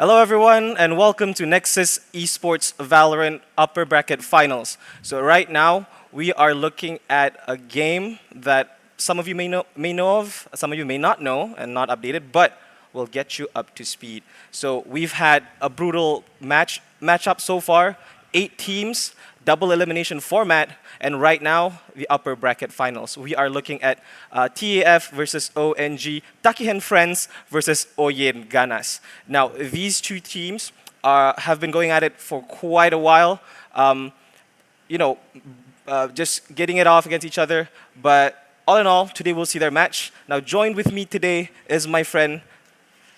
Hello, everyone, and welcome to NEXUS Esports Valorant Upper Bracket Finals. So right now, we are looking at a game that some of you may know of, some of you may not know and not updated, but will get you up to speed. So we've had a brutal matchup so far, 8 teams, double elimination format, and right now, the upper bracket finals. We are looking at TAF versus ONG, Takihen Friends versus Oyen Ganas. Now, these two teams have been going at it for quite a while, just getting it off against each other. But all in all, today we'll see their match. Now, joined with me today is my friend.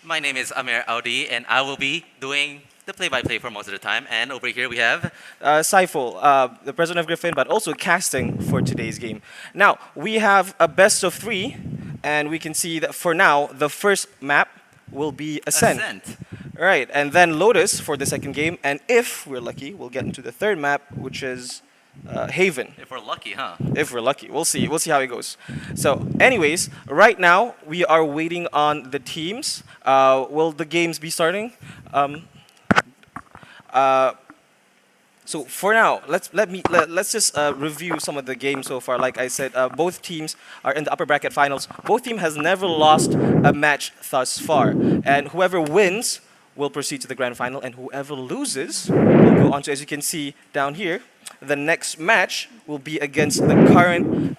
My name is Amir Audi, and I will be doing the play-by-play for most of the time. And over here we have Saiful, the president of Griffin, but also casting for today's game. Now, we have a best of 3, and we can see that for now, the first map will be Ascent. Right, and then Lotus for the second game, and if we're lucky, we'll get into the third map, which is Haven. If we're lucky, huh? If we're lucky. We'll see. We'll see how it goes. So, anyways, right now, we are waiting on the teams. Will the games be starting? So for now, let's just review some of the games so far. Like I said, both teams are in the upper bracket finals. Both teams has never lost a match thus far, and whoever wins will proceed to the grand final, and whoever loses will go on to, as you can see down here, the next match will be against the current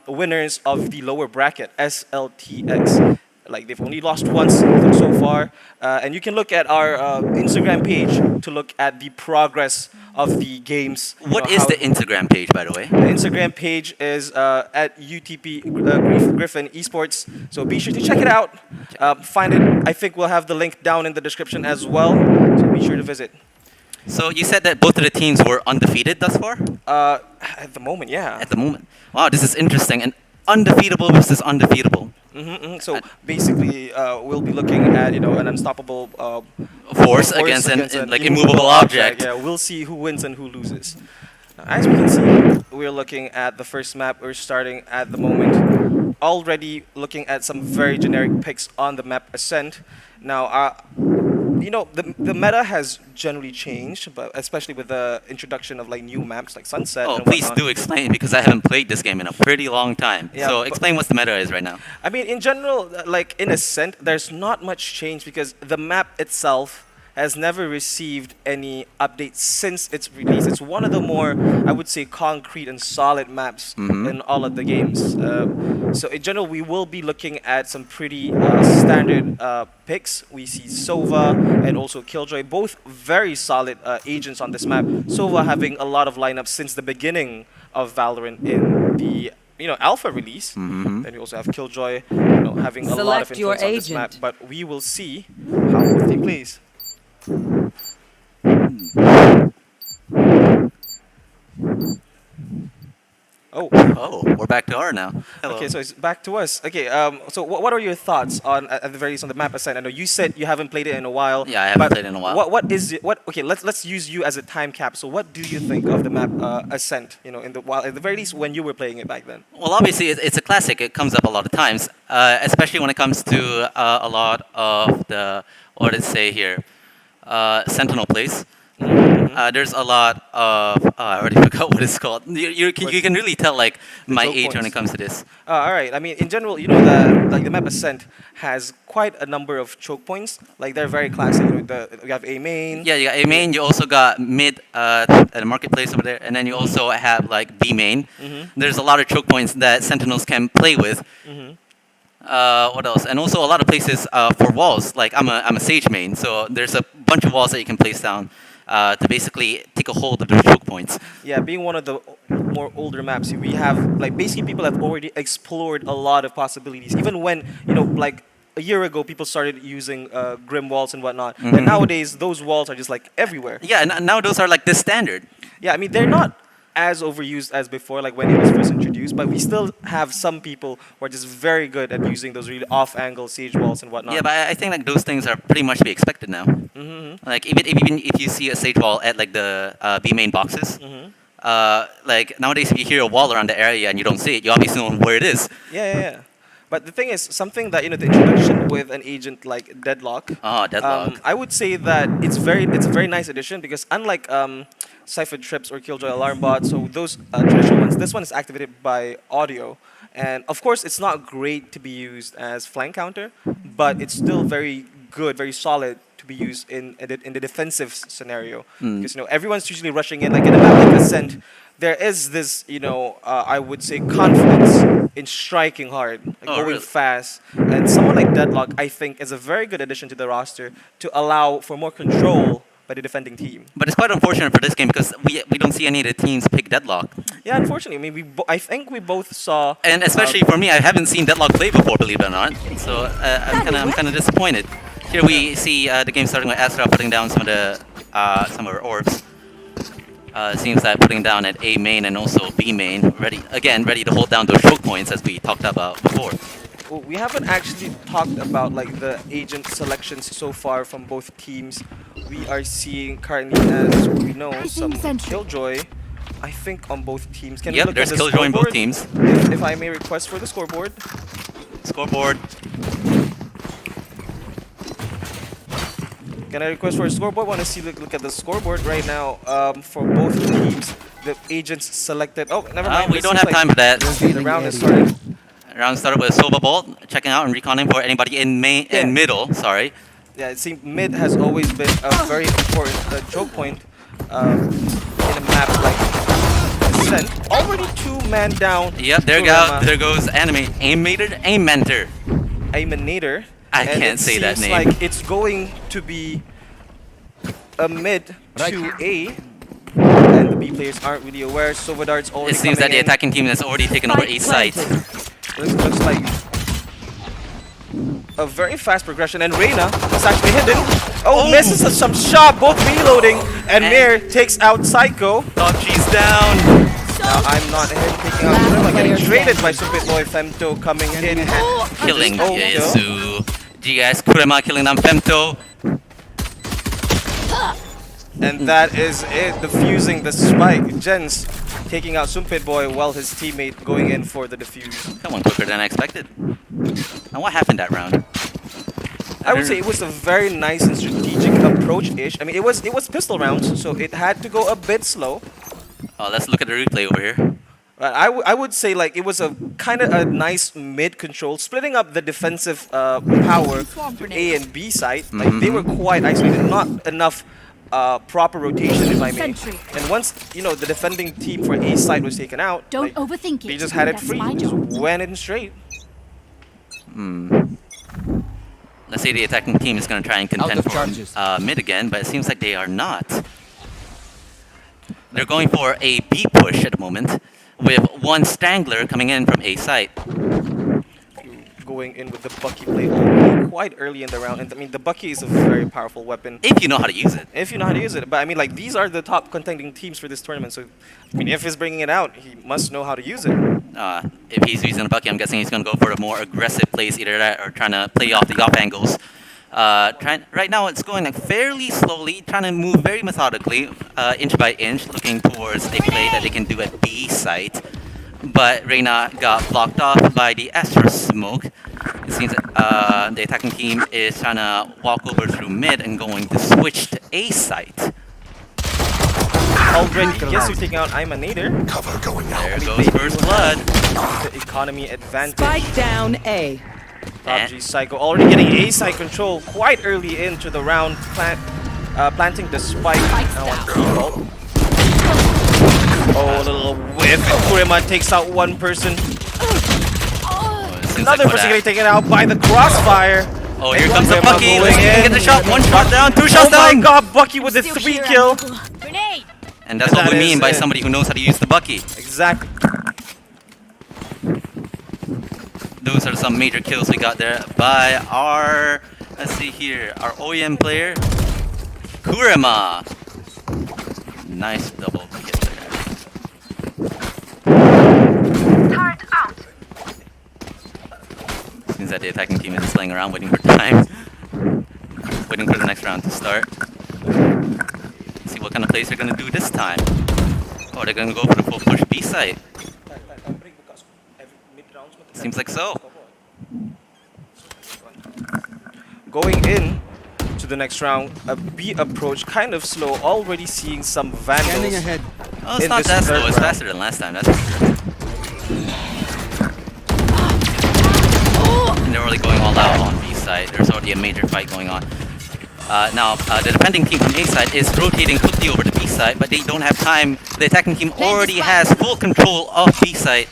winners of the lower bracket, SLTX. Like, they've only lost once so far. And you can look at our Instagram page to look at the progress of the games. What is the Instagram page, by the way? The Instagram page is at UTP Griffin Esports. So be sure to check it out. Find it. I think we'll have the link down in the description as well. So be sure to visit. So you said that both of the teams were undefeated thus far? At the moment, yeah. At the moment. Wow, this is interesting. And undefeatable versus undefeatable. So basically, we'll be looking at an unstoppable force against an like immovable object. Yeah, we'll see who wins and who loses. Now, as we can see, we're looking at the first map. We're starting at the moment. Already looking at some very generic picks on the map Ascent. Now, the meta has generally changed, but especially with the introduction of like new maps like Sunset. Oh, and please whatnot. do explain, because I haven't played this game in a pretty long time. Yeah, so explain what the meta is right now. I mean, in general, like in Ascent, there's not much change because the map itself has never received any updates since its release. It's one of the more, I would say, concrete and solid maps in all of the games. So in general, we will be looking at some pretty standard picks. We see Sova and also Killjoy, both very solid agents on this map. Sova having a lot of lineups since the beginning of Valorant in the alpha release. Then we also have Killjoy, having a lot of influence on this map. But we will see how both team plays. Oh, we're back to R now. Hello. Okay, so it's back to us. Okay, so what are your thoughts on at the very least on the map Ascent? I know you said you haven't played it in a while. Yeah, I haven't played it in a while. What is it? Okay, let's use you as a time capsule. What do you think of the map Ascent? At the very least when you were playing it back then. Well, obviously it's a classic. It comes up a lot of times, especially when it comes to a lot of the, what did it say here, Sentinel plays. There's a lot of I already forgot what it's called. You can really tell like my age when it comes to this. All right. I mean, in general, that the map Ascent has quite a number of choke points. Like they're very classic. You have A main. Yeah, you got A main. You also got mid at the marketplace over there, and then you also have like B main. There's a lot of choke points that Sentinels can play with. What else? And also a lot of places for walls. Like I'm a Sage main, so there's a bunch of walls that you can place down to basically take a hold of those choke points. Yeah, being one of the more older maps, we have like basically people have already explored a lot of possibilities. Even when like a year ago, people started using Grim walls and whatnot, and nowadays those walls are just like everywhere. Yeah, and now those are like the standard. Yeah, I mean they're not as overused as before, like when it was first introduced, but we still have some people who are just very good at using those really off-angle siege walls and whatnot. Yeah, but I think like those things are pretty much to be expected now. Like even if you see a siege wall at like the B main boxes, like nowadays if you hear a wall around the area and you don't see it, you obviously know where it is. Yeah. But the thing is, something that the introduction with an agent like Deadlock. Oh, Deadlock. I would say that it's a very nice addition because unlike Cypher Trips or Killjoy Alarm Bot, so those traditional ones, this one is activated by audio, and of course it's not great to be used as flank counter, but it's still very good, very solid to be used in the defensive scenario because everyone's usually rushing in like in a map like Ascent. There is this, I would say, confidence in striking hard, like going really? fast. And someone like Deadlock, I think, is a very good addition to the roster to allow for more control by the defending team. But it's quite unfortunate for this game because we don't see any of the teams pick Deadlock. Yeah, unfortunately, I mean, I think we both saw. And especially for me, I haven't seen Deadlock play before, believe it or not. So I'm kind of disappointed. Here we see the game starting with Astra putting down some of our orbs. Seems that putting down at A main and also B main, ready to hold down those choke points as we talked about before. Well, we haven't actually talked about like the agent selections so far from both teams. We are seeing currently, as we know, some Killjoy. I think on both teams. Can we look there's at the Killjoy on both scoreboard? teams. If I may request for the scoreboard. Scoreboard. Can I request for a scoreboard? Want to see look at the scoreboard right now for both teams. The agents selected. Oh, never mind. We don't have time for that. The round is started. Round started with Sova Bolt checking out and reconning for anybody in main and middle. Sorry. Yeah, it seems mid has always been a very important choke point in a map like Ascent. Already 2-man down. Yep, there goes Aim Mentor. Aiminator. I can't say that name. Like it's going to be a mid to A, and the B players aren't really aware. Sovadart's already. It seems that the attacking team has already taken over A site. Looks like a very fast progression, and Reyna is actually hidden. Oh, misses some shot, both reloading, and Mir takes out Psycho. Thought she's down. Now I'm not him taking out Reyna, getting traded by Stupid Boy Femto coming in. Killing Yesu. GS Kurema killing down Femto. And that is it, defusing the spike. Jens taking out Sumpit Boy while his teammate going in for the defuse. That one quicker than I expected. And what happened that round? I would say it was a very nice and strategic approach-ish. I mean, it was pistol rounds, so it had to go a bit slow. Oh, let's look at the replay over here. I would say like it was a kind of a nice mid control, splitting up the defensive power to A and B side. Like they were quite isolated, not enough proper rotation, if I may. And once the defending team for A side was taken out, don't overthink it. They just had it free, just went in straight. Let's say the attacking team is going to try and contend for mid again, but it seems like they are not. They're going for a B push at the moment, with one Strangler coming in from A site. Going in with the Bucky play already quite early in the round. And I mean, the Bucky is a very powerful weapon. If you know how to use it. If you know how to use it. But I mean, like, these are the top contending teams for this tournament. So, I mean, if he's bringing it out, he must know how to use it. If he's using the Bucky, I'm guessing he's going to go for the more aggressive plays, either that or trying to play off the off angles. Right now, it's going like fairly slowly, trying to move very methodically, inch by inch, looking towards a play that they can do at B site. But Reyna got blocked off by the Astra smoke. It seems that the attacking team is trying to walk over through mid and going to switch to A site. Already, yes, you're taking out Imanator. Cover going out. There goes First Blood. The economy advantage. Spike down A. PUBG Psycho already getting A side control quite early into the round, planting the spike. Now on default. Oh, a little whiff. Kurema takes out one person. Another person getting taken out by the crossfire. Oh, here comes the Bucky. Let's see if he can get the shot. One shot down, two shots down. Oh my god, Bucky with a 3 kill. And that's what we mean by somebody who knows how to use the Bucky. Exactly. Those are some major kills we got there by our, let's see here, our OEM player, Kurema. Nice double kill there. Turret out. Seems that the attacking team is just laying around waiting for time. Waiting for the next round to start. Let's see what kind of plays they're going to do this time. Oh, they're going to go for the full push B site. Seems like so. going in to the next round, a B approach, kind of slow. Already seeing some vandals. ahead. Oh, it's in not this that slow. third It's round. faster than last time. That's for sure. And they're really going all out on B side. There's already a major fight going on. Now, the defending team from A side is rotating quickly over to B side, but they don't have time. The attacking team already has full control of B side.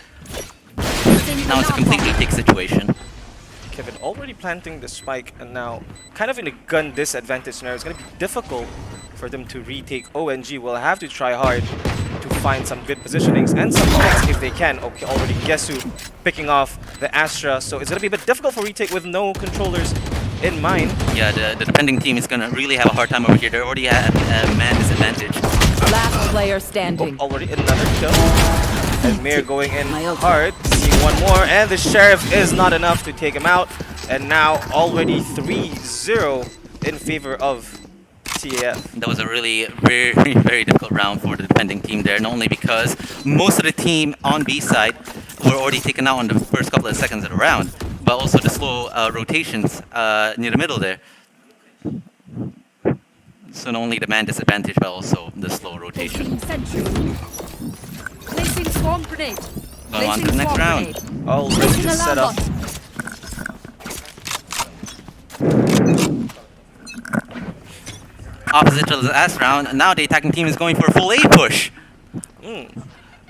Now it's a completely take situation. Kevin already planting the spike, and now kind of in a gun disadvantage scenario. It's going to be difficult for them to retake. ONG will have to try hard to find some good positionings and some picks if they can. Okay, already Gesu picking off the Astra, so it's going to be a bit difficult for retake with no controllers in mind. Yeah, the defending team is going to really have a hard time over here. They already have a man disadvantage. Last player standing. Already another kill. And Mir going in hard, seeing one more, and the Sheriff is not enough to take him out. And now already 3-0 in favor of TAF. That was a really very difficult round for the defending team there, not only because most of the team on B side were already taken out in the first couple of seconds of the round, but also the slow rotations near the middle there. So not only the man disadvantage, but also the slow rotation. Placing swarm grenade. Going on to the next round. Already the setup. Opposite to the last round, now the attacking team is going for a full A push.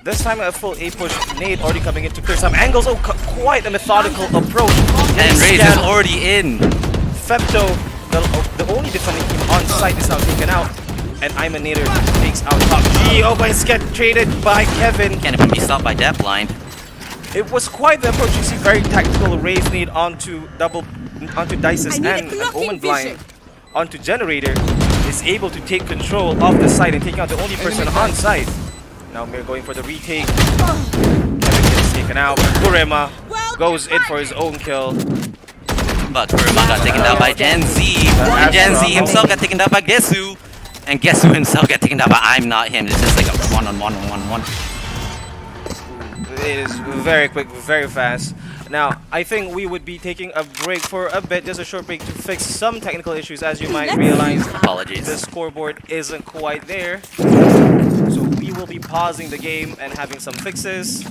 This time a full A push. Nade already coming in to clear some angles. Oh, quite a methodical approach. And Raze is already in. Femto, the only defending team on site, is now taken out. And Imanator takes out top G. Oh, but it's get traded by Kevin. Can't even be stopped by that blind. It was quite the approach. You see very tactical Raze Nade onto Dices and an Omen blind onto Generator. Is able to take control of the site and taking out the only person on site. Now Mir going for the retake. Kevin gets taken out. Kurema goes in for his own kill. But Kurema got taken down by Gen Z. And Gen Z himself got taken down by Gesu. And Gesu himself got taken down by I'm Not Him. It's just like a one-on-one. It is very quick, very fast. Now, I think we would be taking a break for a bit, just a short break to fix some technical issues. As you might realize, Apologies. the scoreboard isn't quite there. So we will be pausing the game and having some fixes.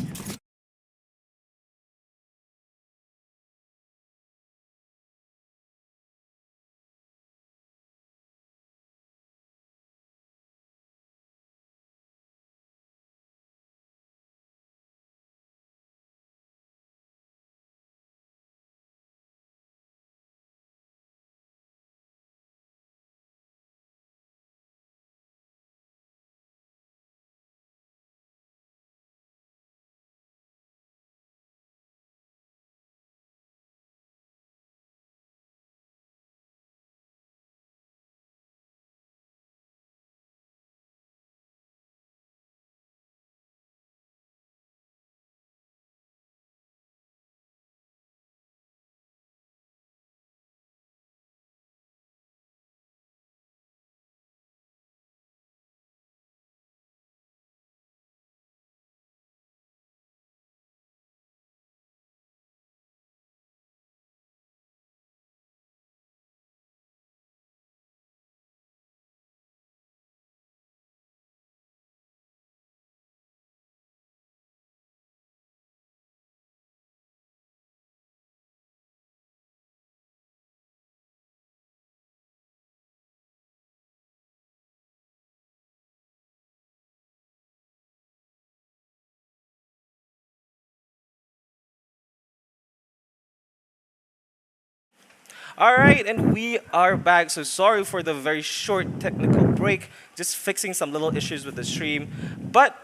Alright, and we are back. So sorry for the very short technical break. Just fixing some little issues with the stream. But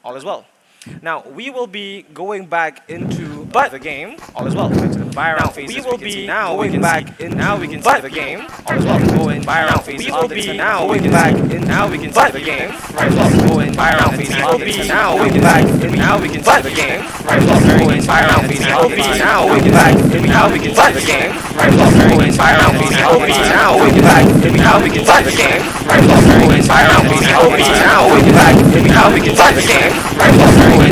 all is well. Now, we will be going back into the game. All is well. Now, we will be going back in. Now we can see the game. All is well. Going now, we will be now going back in. Now we can see the game. Right. Going now, we will be now going back in. Now we can see the game. Right. Going now, we will be now going back in. Now we can see the game. Right. Going now, we will be now going back in. Now we can see the game. Right. Going now, we will be now going back in. Now we can see the game. Right. Going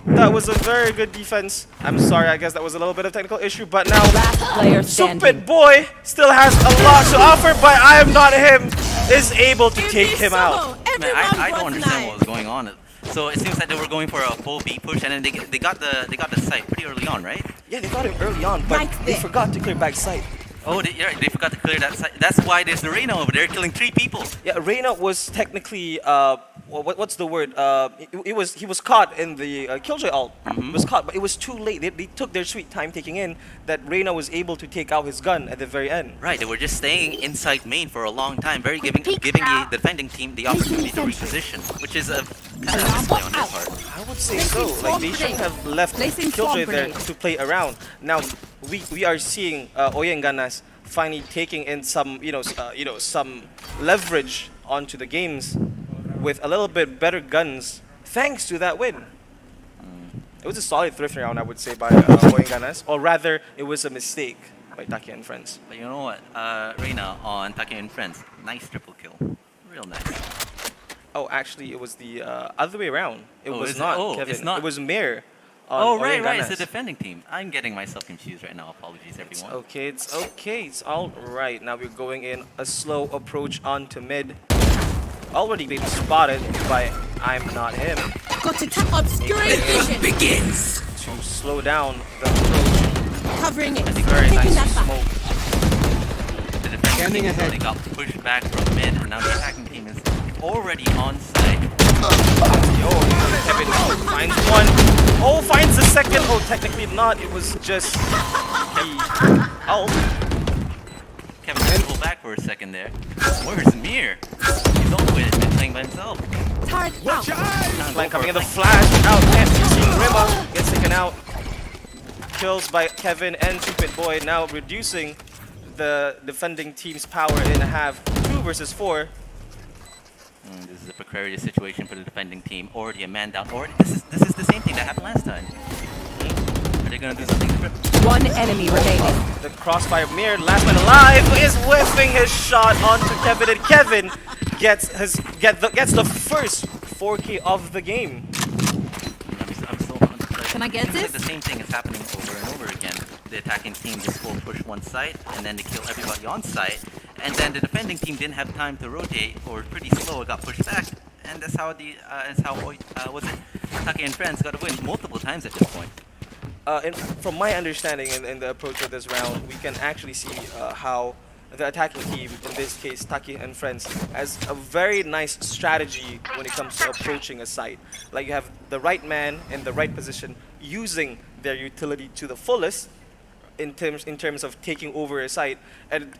That was a very good defense. I'm sorry, I guess that was a little bit of technical issue, but now Last player standing. Stupid Boy still has a lot to offer, but I am not him is able to take him out. Man, I don't understand what was going on. So it seems like they were going for a full B push, and then they got the site pretty early on, right? Yeah, they got him early on, but they forgot to clear back sight. Oh, they forgot to clear that site. That's why there's the Reyna over there killing 3 people. Yeah, Reyna was technically what's the word? He was caught in the Killjoy ult. Was caught, but it was too late. They took their sweet time taking in that Reyna was able to take out his gun at the very end. Right, they were just staying inside main for a long time, giving the defending team the opportunity to reposition, which is a kind of misplay on their part. I would say so. Like they shouldn't have left Killjoy there to play around. Now we are seeing Oye and Ganas finally taking in some some leverage onto the games with a little bit better guns thanks to that win. It was a solid thrift round, I would say, by Oye and Ganas, or rather it was a mistake by Taki and friends. But you know what? Reyna on Taki and Friends, nice triple kill, real nice. Oh, actually, it was the other way around. It Oh, was is it? not Oh, Kevin. it's not. It was Mir. Oh, right, it's the defending team. I'm getting myself confused right now. Apologies, everyone. Okay, it's okay. It's all right. Now we're going in a slow approach onto mid. Already being spotted by I'm not him. Got to tap obscuring vision. Begins. To slow down the approach. Covering it. Very Taking nice that back. smoke. The defending team they got pushed back from mid, and now the attacking team is already on site. Yo, Kevin finds one. Oh, finds the second. Oh, technically not. It was just the ult. Kevin had to pull back for a second there. Where's Mir? He's all the way to mid playing by himself. Turret out. Like coming in the flash out. And seeing Rima gets taken out. Kills by Kevin and Stupid Boy, now reducing the defending team's power in half. 2 versus 4. This is a precarious situation for the defending team. Already a man down. Or this is the same thing that happened last time. Are they gonna do something different? One enemy remaining. The crossfire Mir, last man alive, is whiffing his shot onto Kevin, and Kevin gets the first 4K of the game. I'm so like, Can I get it's this? like the same thing is happening over and over again. The attacking team just full push one site, and then they kill everybody on site, and then the defending team didn't have time to rotate, or pretty slow, got pushed back, and that's how Taki and Friends got to win multiple times at this point. And from my understanding in the approach of this round, we can actually see how the attacking team, in this case Taki and Friends, has a very nice strategy when it comes to approaching a site. Like you have the right man in the right position, using their utility to the fullest in terms of taking over a site. And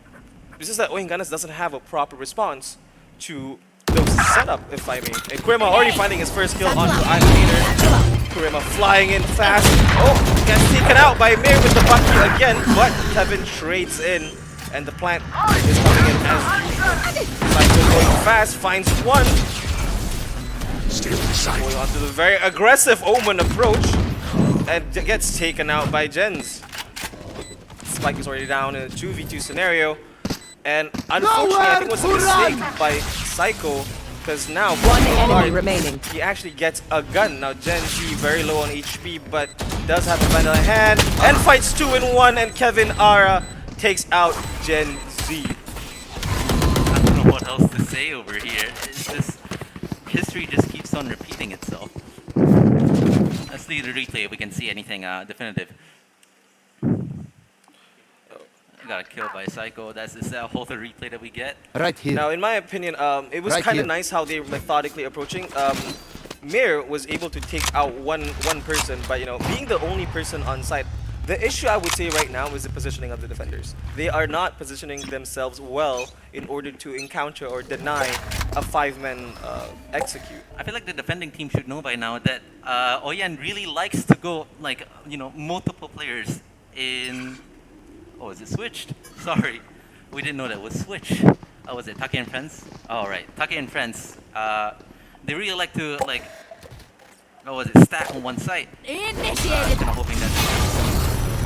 it's just that Oye and Ganas doesn't have a proper response to those setup, if I may. And Kurema already finding his first kill onto Animator. Kurema flying in fast. Oh, gets taken out by Mir with the bucky again, but Kevin trades in, and the plant is coming in as usual. Psycho going fast, finds one. Going on to the very aggressive Omen approach, and gets taken out by Jens. Spike is already down in a 2v2 scenario, and unfortunately I think it was a mistake by Psycho, because now One enemy remaining. he actually gets a gun. Now Gen Z very low on HP, but does have the vandal in hand and fights 2 in 1, and Kevin Ara takes out Gen Z. I don't know what else to say over here. It's just history just keeps on repeating itself. Let's see the replay if we can see anything definitive. Got a kill by Psycho. That's the whole replay that we get. Right here. Now, in my opinion, it was Right kind of here. nice how they were methodically approaching. Mir was able to take out one person, but being the only person on site. The issue I would say right now is the positioning of the defenders. They are not positioning themselves well in order to encounter or deny a 5-man execute. I feel like the defending team should know by now that Oyan really likes to go like multiple players in. Oh, is it switched? Sorry, we didn't know that was switch. Oh, was it Take and Friends? Oh, right, Take and Friends. They really like to stack on one side. Initiated. I'm hoping that.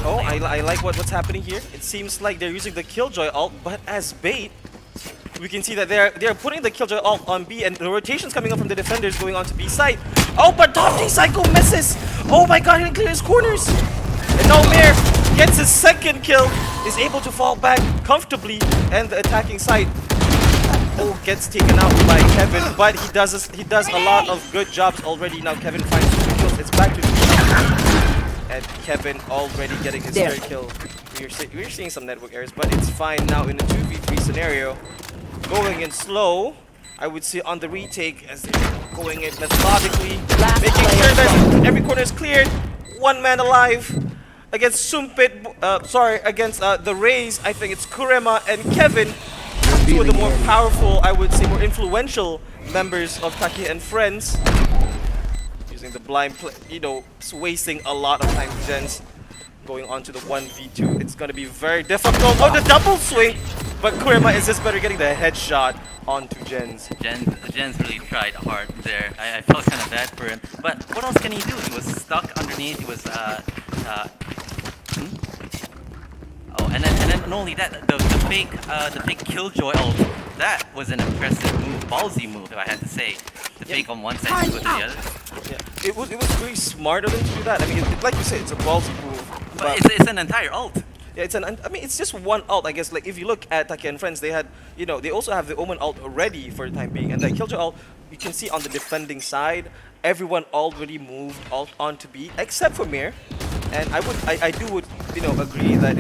Oh, I like what's happening here. It seems like they're using the Killjoy ult, but as bait, we can see that they're putting the Killjoy ult on B, and the rotation's coming up from the defenders going on to B side. Oh, but Dofty Psycho misses! Oh my god, he clears corners! And now Mir gets his second kill, is able to fall back comfortably, and the attacking side gets taken out by Kevin, but he does a lot of good jobs already. Now Kevin finds 2 kills. It's back to 3. And Kevin already getting his third kill. We're seeing some network errors, but it's fine now in a 2v3 scenario. Going in slow, I would say on the retake as they're going in methodically, making sure that every corner is cleared. 1 man alive against Sumpit. Against the Rays. I think it's Kurema and Kevin. 2 of the more powerful, I would say, more influential members of Taki and Friends. Using the blind play, wasting a lot of time. Jens going on to the 1v2. It's going to be very difficult. Oh, the double swing! But Kurema is just better getting the headshot onto Jens. Jens really tried hard there. I felt kind of bad for him. But what else can he do? He was stuck underneath. He was Oh, and then not only that, the fake Killjoy ult. That was an impressive move, ballsy move, if I had to say. The fake on one side and go to the other. Yeah, it was really smart of them to do that. I mean, like you said, it's a ballsy move. But it's an entire ult. Yeah, it's just one ult, I guess. Like if you look at Taki and Friends, they had, they also have the Omen ult ready for the time being, and the Killjoy ult, you can see on the defending side, everyone already moved ult onto B except for Mir. And I do agree that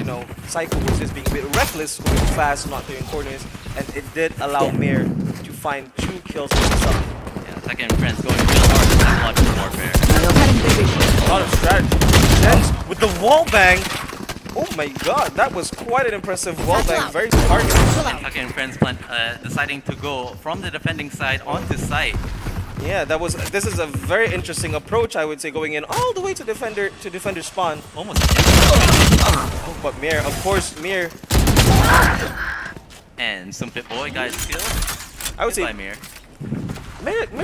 Psycho was just being a bit reckless, going fast, not clearing corners, and it did allow Mir to find 2 kills for himself. Yeah, Taki and Friends going real hard with psychological warfare. A lot of strategy. Jens with the wall bang. Oh my god, that was quite an impressive wall bang, very targeted. Taki and Friends deciding to go from the defending side onto site. Yeah, this is a very interesting approach, I would say, going in all the way to defender spawn. Almost. Oh, but Mir, of course, Mir. And Sumpit Boy got his kill. I would say Mir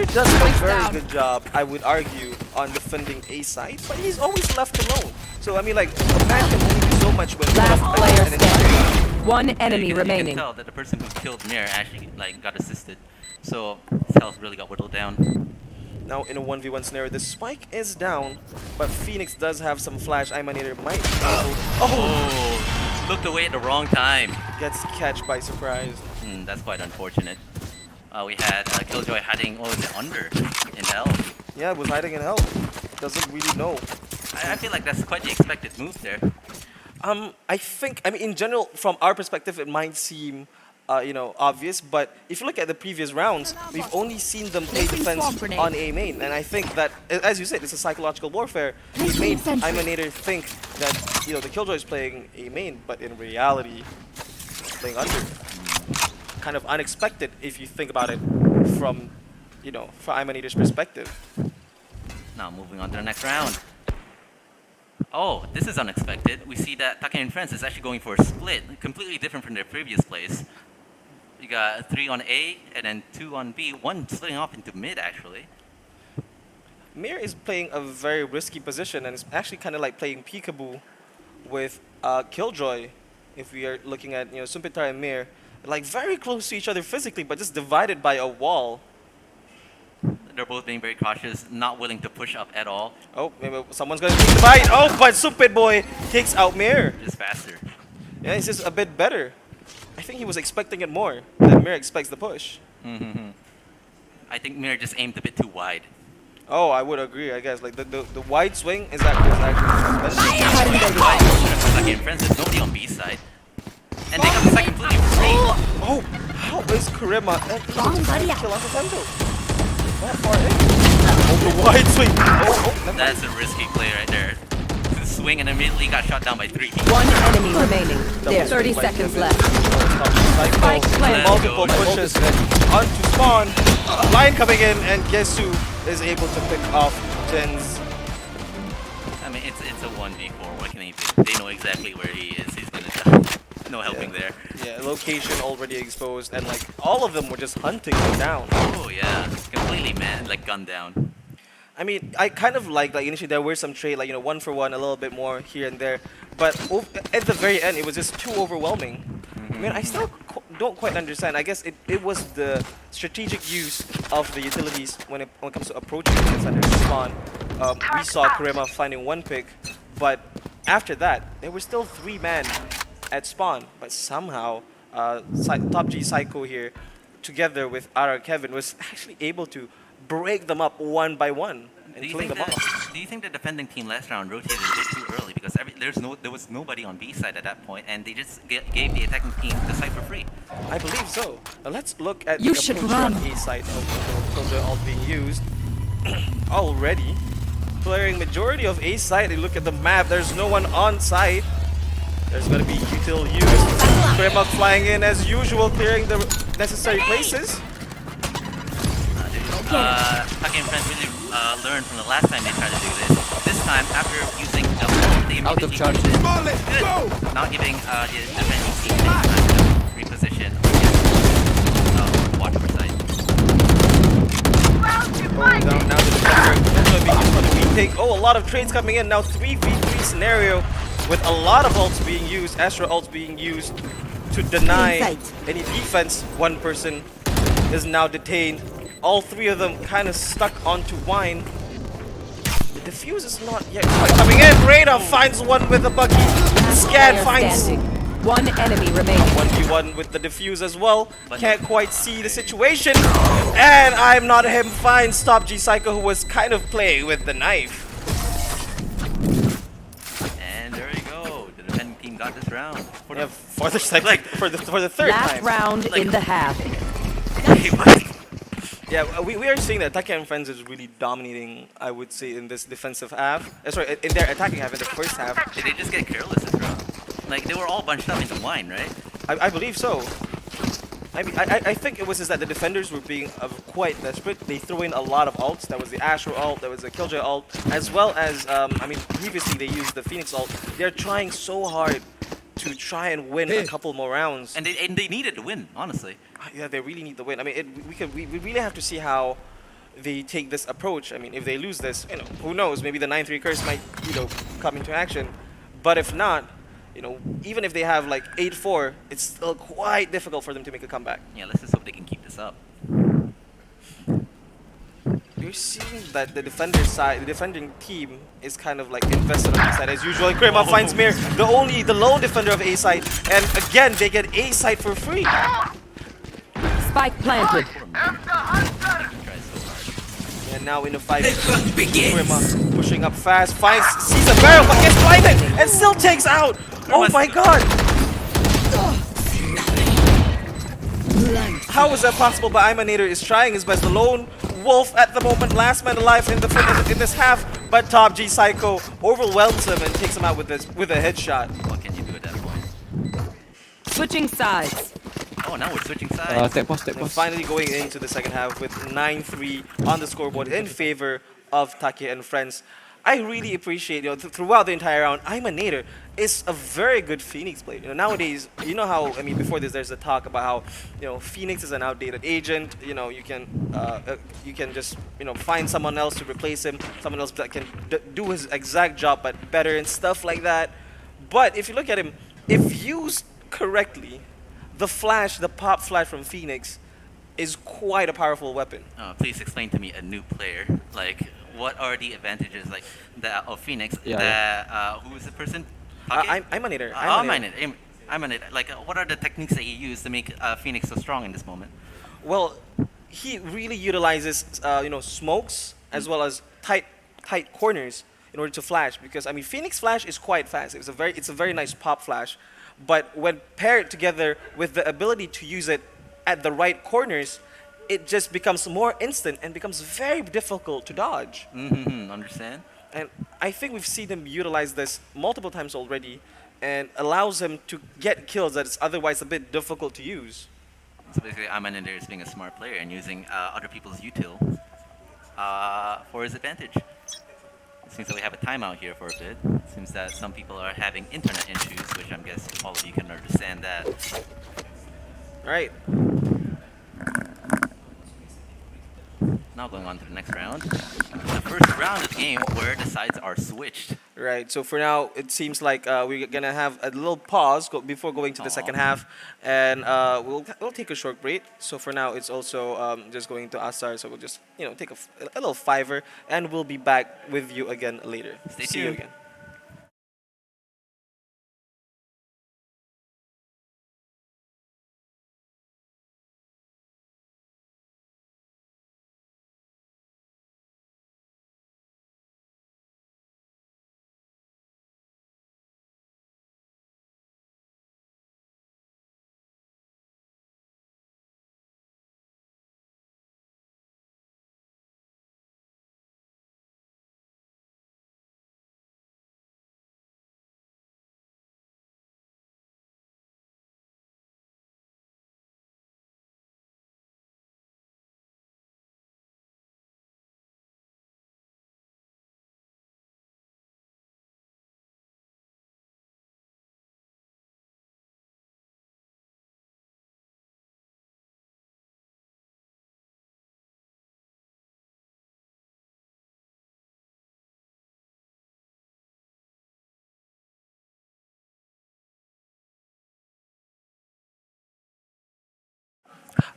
does a very good job, I would argue, on defending A side, but he's always left alone. So I mean, like, a man can only do so much when Last player standing. 1 enemy remaining. You can tell that the person who killed Mir actually got assisted. So his health really got whittled down. Now in a 1v1 scenario, the spike is down, but Phoenix does have some flash. Imanator might looked away at the wrong time. Gets catch by surprise. That's quite unfortunate. We had Killjoy hiding, under in hell. Yeah, it was hiding in hell. Doesn't really know. I feel like that's quite the expected move there. I mean, in general, from our perspective, it might seem obvious, but if you look at the previous rounds, we've only seen them play defense on A main, and I think that, as you said, it's a psychological warfare. It made Imanator think that the Killjoy is playing A main, but in reality, playing under. Kind of unexpected if you think about it from Imanator's perspective. Now moving on to the next round. Oh, this is unexpected. We see that Taki and Friends is actually going for a split, completely different from their previous plays. You got 3 on A and then 2 on B, 1 splitting off into mid actually. Mir is playing a very risky position and it's actually kind of like playing peekaboo with Killjoy. If we are looking at Sumpitar and Mir, like very close to each other physically, but just divided by a wall. They're both being very cautious, not willing to push up at all. Oh, maybe someone's gonna take the bite. Oh, but Sumpit Boy takes out Mir. Just faster. Yeah, he's just a bit better. I think he was expecting it more than Mir expects the push. I think Mir just aimed a bit too wide. Oh, I would agree, I guess. Like the wide swing is actually Taki and Friends, there's nobody on B side. And they got the second completely free. Oh, how is Kurema able to kill off Ascent? that far in. Oh, the wide swing. That's a risky play right there. Swing and immediately got shot down by 3 people. One enemy remaining. There. 30 seconds left. Spike planted. Multiple pushes onto spawn. Line coming in, and Gesu is able to pick off Jin's. I mean, it's a 1v4. What can he do? They know exactly where he is. He's gonna die. No helping there. Yeah, location already exposed, and like all of them were just hunting him down. Oh yeah, completely like gunned down. I mean, I kind of like initially there were some trade, like, you know, 1 for 1, a little bit more here and there, but at the very end it was just too overwhelming. I mean, I still don't quite understand. I guess it was the strategic use of the utilities when it comes to approaching the defender's spawn. We saw Kurema finding 1 pick, but after that there were still 3 men at spawn. But somehow Top G Psycho here, together with RR Kevin, was actually able to break them up one by one and killing them off. Do you think the defending team last round rotated a bit too early because there was nobody on B side at that point, and they just gave the attacking team the site for free? I believe so. Now let's look at You the should approach run. on A side of the all being used already. Clearing majority of A side. You look at the map. There's no one on site. There's gonna be util used. Kremok flying in as usual, clearing the necessary places. Taki and friends really learned from the last time they tried to do this. This time, after using the wall, they Out of immediately charge. good. Not giving the defending team any time to reposition or watch for sight. Now the defender is going to be used for the retake. Oh, a lot of trades coming in. Now 3v3 scenario with a lot of ults being used. Astra ults being used to deny any defense. One person is now detained. All 3 of them kind of stuck onto Wine. The defuse is not yet quite coming in. Radar finds one with a buggy. Scan Player finds standing. One enemy remaining. 1v1 with the defuse as well. Can't quite see the situation. And I'm not him finds Top G Psycho, who was kind of playing with the knife. And there you go. The defending team got this round. Yeah, for the third Last time. round in the half. Yeah, we are seeing that Taki and Friends is really dominating, I would say, in this defensive half. Sorry, in their attacking half, in the first half. Did they just get careless this round? Like, they were all bunched up into Wine, right? I believe so. I mean, I think it was just that the defenders were being quite desperate. They threw in a lot of ults. That was the Asher ult, there was the Killjoy ult, as well as, I mean, previously they used the Phoenix ult. They're trying so hard to try and win a couple more rounds. And they needed to win, honestly. Yeah, they really need the win. I mean, we really have to see how they take this approach. I mean, if they lose this, you know, who knows? Maybe the 9-3 curse might, you know, come into action. But if not, you know, even if they have like 8-4, it's still quite difficult for them to make a comeback. Yeah, let's just hope they can keep this up. You're seeing that the defender side, the defending team is kind of like invested on A side as usual. Krema finds Mir, the lone defender of A side, and again they get A side for free. Spike planted. And now in the fight, Krema pushing up fast, sees a barrel but gets blinded and still takes out. Oh my god! How is that possible? But Imanator is trying his best. The lone wolf at the moment, last man alive in this half. But Top G Psycho overwhelms him and takes him out with a headshot. What can you do at that point? Switching sides. Oh, now we're switching sides. Step pause. And finally going into the second half with 9-3 on the scoreboard in favor of Taki and Friends. I really appreciate, you know, throughout the entire round, Imanator is a very good Phoenix player. You know, nowadays, you know how, I mean, before this, there's a talk about how, you know, Phoenix is an outdated agent. You know, you can just, you know, find someone else to replace him, someone else that can do his exact job but better and stuff like that. But if you look at him, if used correctly, the pop flash from Phoenix is quite a powerful weapon. Please explain to me a new player. Like, what are the advantages like that of Phoenix? Who is the person? Imanator. Imanator. Like, what are the techniques that he used to make Phoenix so strong in this moment? Well, he really utilizes you know, smokes as well as tight corners in order to flash. Because I mean, Phoenix flash is quite fast. It's a very nice pop flash, but when paired together with the ability to use it at the right corners, it just becomes more instant and becomes very difficult to dodge. Understand? And I think we've seen him utilize this multiple times already, and allows him to get kills that is otherwise a bit difficult to use. So basically, Amanender is being a smart player and using other people's util for his advantage. It seems that we have a timeout here for a bit. It seems that some people are having internet issues, which I'm guessing all of you can understand that. All right. Now going on to the next round. The first round of the game where the sides are switched. Right. So for now, it seems like we're gonna have a little pause before going to the second half, and we'll take a short break. So for now, it's also just going to Asar. So we'll just take a little fiver, and we'll be back with you again later. Stay See you tuned. again.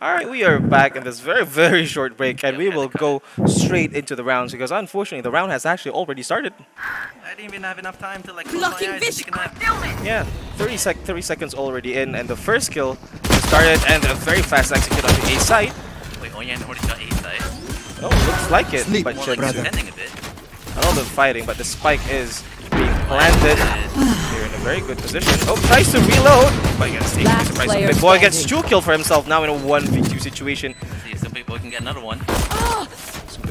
All right, we are back in this very, very short break, and we will go straight into the rounds because unfortunately the round has actually already started. I didn't even have enough time to like close my Blocking eyes and vision. take a nap. Yeah, 30 seconds already in, and the first kill started, and a very fast execute on the A site. Wait, Oyen already got A side. Oh, looks like it, but More like Shensu, defending a bit. a little bit fighting, but the spike is being planted. They're in a very good position. Oh, tries to reload, but gets taken by Last surprise. player Big boy gets standing. 2 kill for himself now in a 1v2 situation. See if some people can get another one. Big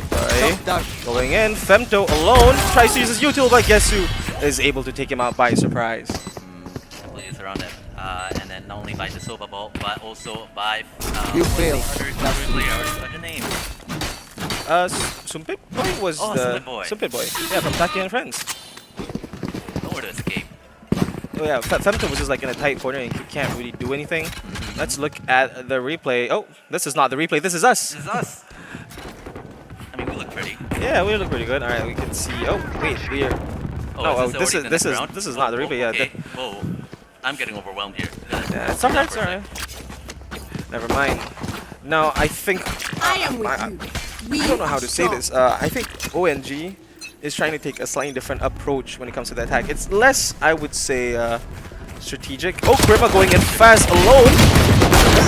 boy going in. Femto alone tries to use his util, but Gesu is able to take him out by surprise. Plays around it. And then not only by the Soba Ball, but also by You failed. other player. I already forgot the name. Sumpit Boy was Oh, the Sumpit Boy. Sumpit Boy. Yeah, from Taki and Friends. Nowhere to escape. Oh yeah, Femto was just like in a tight corner and he can't really do anything. Let's look at the replay. Oh, this is not the replay. This is us. This is us. I mean, we look pretty. Yeah, we look pretty good. All right, we can see. Oh wait, we're. Oh, No, this this is already the next round? this is not the replay. Yeah, Okay. Whoa. I'm getting overwhelmed here. yeah, it's alright. It's alright. Never mind. Now I think I am with you. We I don't know how are to say strong. this. I think ONG is trying to take a slightly different approach when it comes to the attack. It's less, I would say, strategic. Oh, Krima going in fast alone.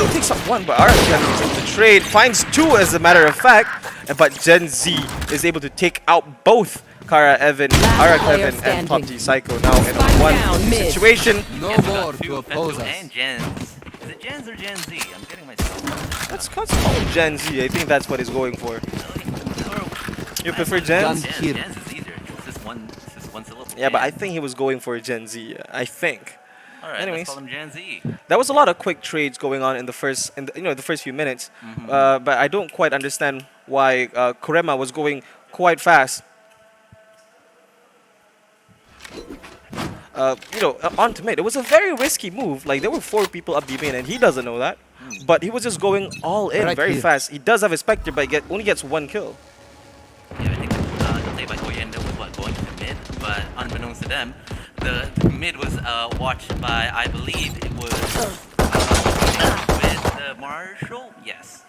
He takes up one, but Arakev takes the trade. Finds 2 as a matter of fact. But Gen Z is able to take out both Kara Evan, Last player Arakev, and standing. Top G Psycho now in a Spike 1 down mid. situation. No Yes, we more got to two, oppose Femto us. and Gens. Is it Gens or Gen Z? I'm getting myself. Let's call Gen Z. I think that's what he's going for. You prefer Gens? Gens. Here. Gens is easier. It's just one syllable. Yeah, but I think he was going for Gen Z. I think. Alright, anyways. let's call him Gen Z. There was a lot of quick trades going on in the first, the first few minutes. But I don't quite understand why Kurema was going quite fast. On to mid. It was a very risky move. Like there were 4 people up the main, and he doesn't know that. But he was just going all in Right very here. fast. He does have a Spectre, but only gets 1 kill. Yeah, I think the play by Koyen was going to mid, but unbeknownst to them, the mid was watched by, I believe it was with the Marshall? Yes.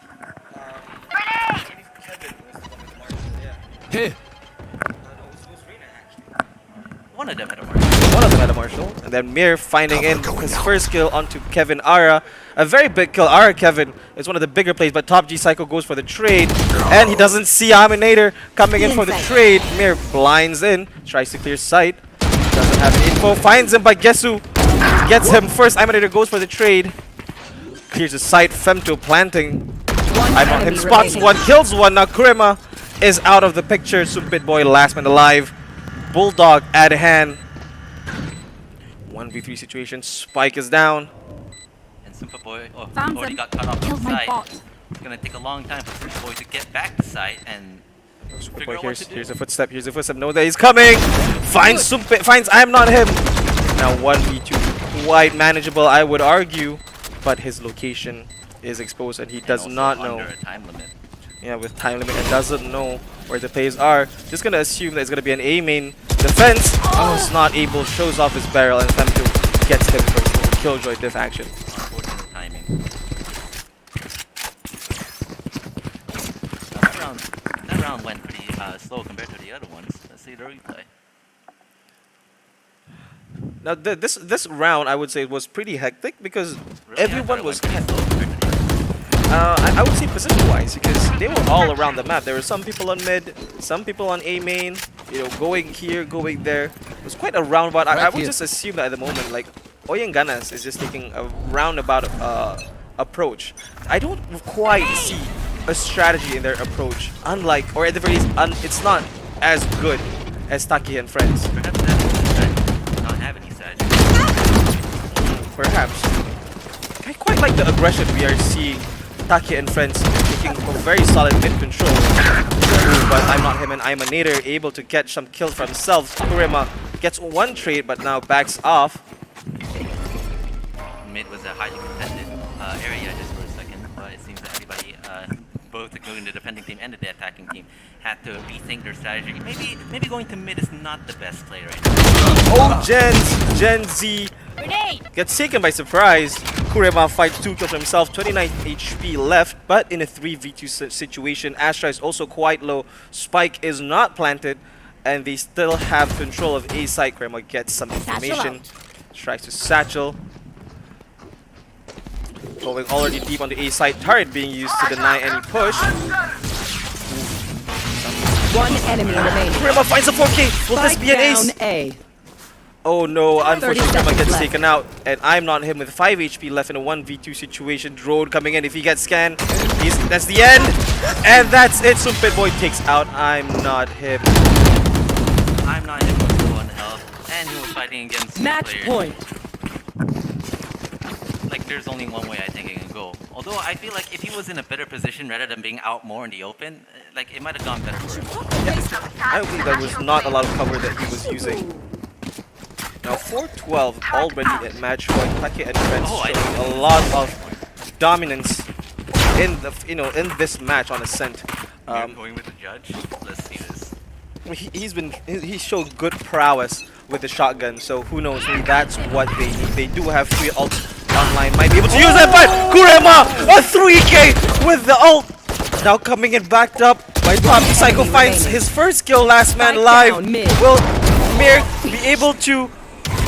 Hey, One of them had a Marshall. One of them had a Marshall. And then Mir finding in his first kill onto Kevin Ara. A very big kill. Ara Kevin is one of the bigger plays, but Top G Psycho goes for the trade. And he doesn't see Aminator coming in for the trade. Mir blinds in, tries to clear sight. Doesn't have any info. Finds him, but Gesu gets him first. Aminator goes for the trade. Clears the sight. Femto planting. I'm not him. enemy Spots remaining. one, kills one. Now Kurima is out of the picture. Sumpit Boy, last man alive. Bulldog at hand. 1v3 situation. Spike is down. And Super Boy Found already them. got cut off from Killed the my site. bot. It's gonna take a long time for Super Boy to get back to site and Super figure Boy, out what to do. here's a footstep. Here's a footstep. Know that he's coming. Finds Sumpit. Finds I'm not him. Now 1v2. Quite manageable, I would argue. But his location is exposed and he does And not also know. under a time limit. Yeah, with time limit and doesn't know where the players are. Just gonna assume that it's gonna be an A main defense. Oh, it's not able. Shows off his barrel and Femto gets him for Killjoy diff action. Unfortunate timing. That round went pretty slow compared to the other ones. Let's see the replay. Now this round, I would say, was pretty hectic because Really? I thought everyone it was. went pretty slow compared to the others. I would say position-wise because they were all around the map. There were some people on mid, some people on A main. You know, going here, going there. It was quite a roundabout. I would just assume that at the moment, like Oyenganas is just taking a roundabout approach. I don't quite see a strategy in their approach. Unlike, or at the very least, it's not as good as Taki and friends. Perhaps that not have any strategy. Perhaps. I quite like the aggression we are seeing Taki and friends taking a very solid mid control. But I'm not him and I'm a nader able to get some kills for himself. Kurima gets one trade but now backs off. Mid was a highly contested area just for a second, but it seems that everybody, both including the defending team and the attacking team, had to rethink their strategy. Maybe going to mid is not the best play right now. Oh, Gen Z Grenade. gets taken by surprise. Kurima fights 2 kills for himself, 29 HP left, but in a 3v2 situation. Astra is also quite low. Spike is not planted, and they still have control of A site. Kurima gets some information. Strikes to Satchel. Going already deep on the A site. Turret being used to deny any push. One enemy remaining. Kurima finds a 4K. Will this Spike be an ace? down A. Oh no, unfortunately 30 Kurima seconds gets left. taken out, and I'm not him with 5 HP left in a 1v2 situation. Drone coming in. If he gets scanned, that's the end. And that's it. Sumpit Boy takes out I'm not him. I'm not him with low on health, and he was fighting against two Match players. point. Like, there's only one way I think it can go. Although I feel like if he was in a better position rather than being out more in the open, like it might have gone better for him. I believe there was not a lot of cover that he was using. Now 4-12 already at match point. Taki and friends showing a lot of dominance in the in this match on Ascent. You're going with the judge. Let's see this. He showed good prowess with the shotgun, so who knows, maybe that's what they need. They do have 3 ults online, might be able to use it, but Kurima a 3K with the ult. Now coming in backed up by Top. Psycho finds his first kill, last man Spike alive. down mid. Will Mir be able to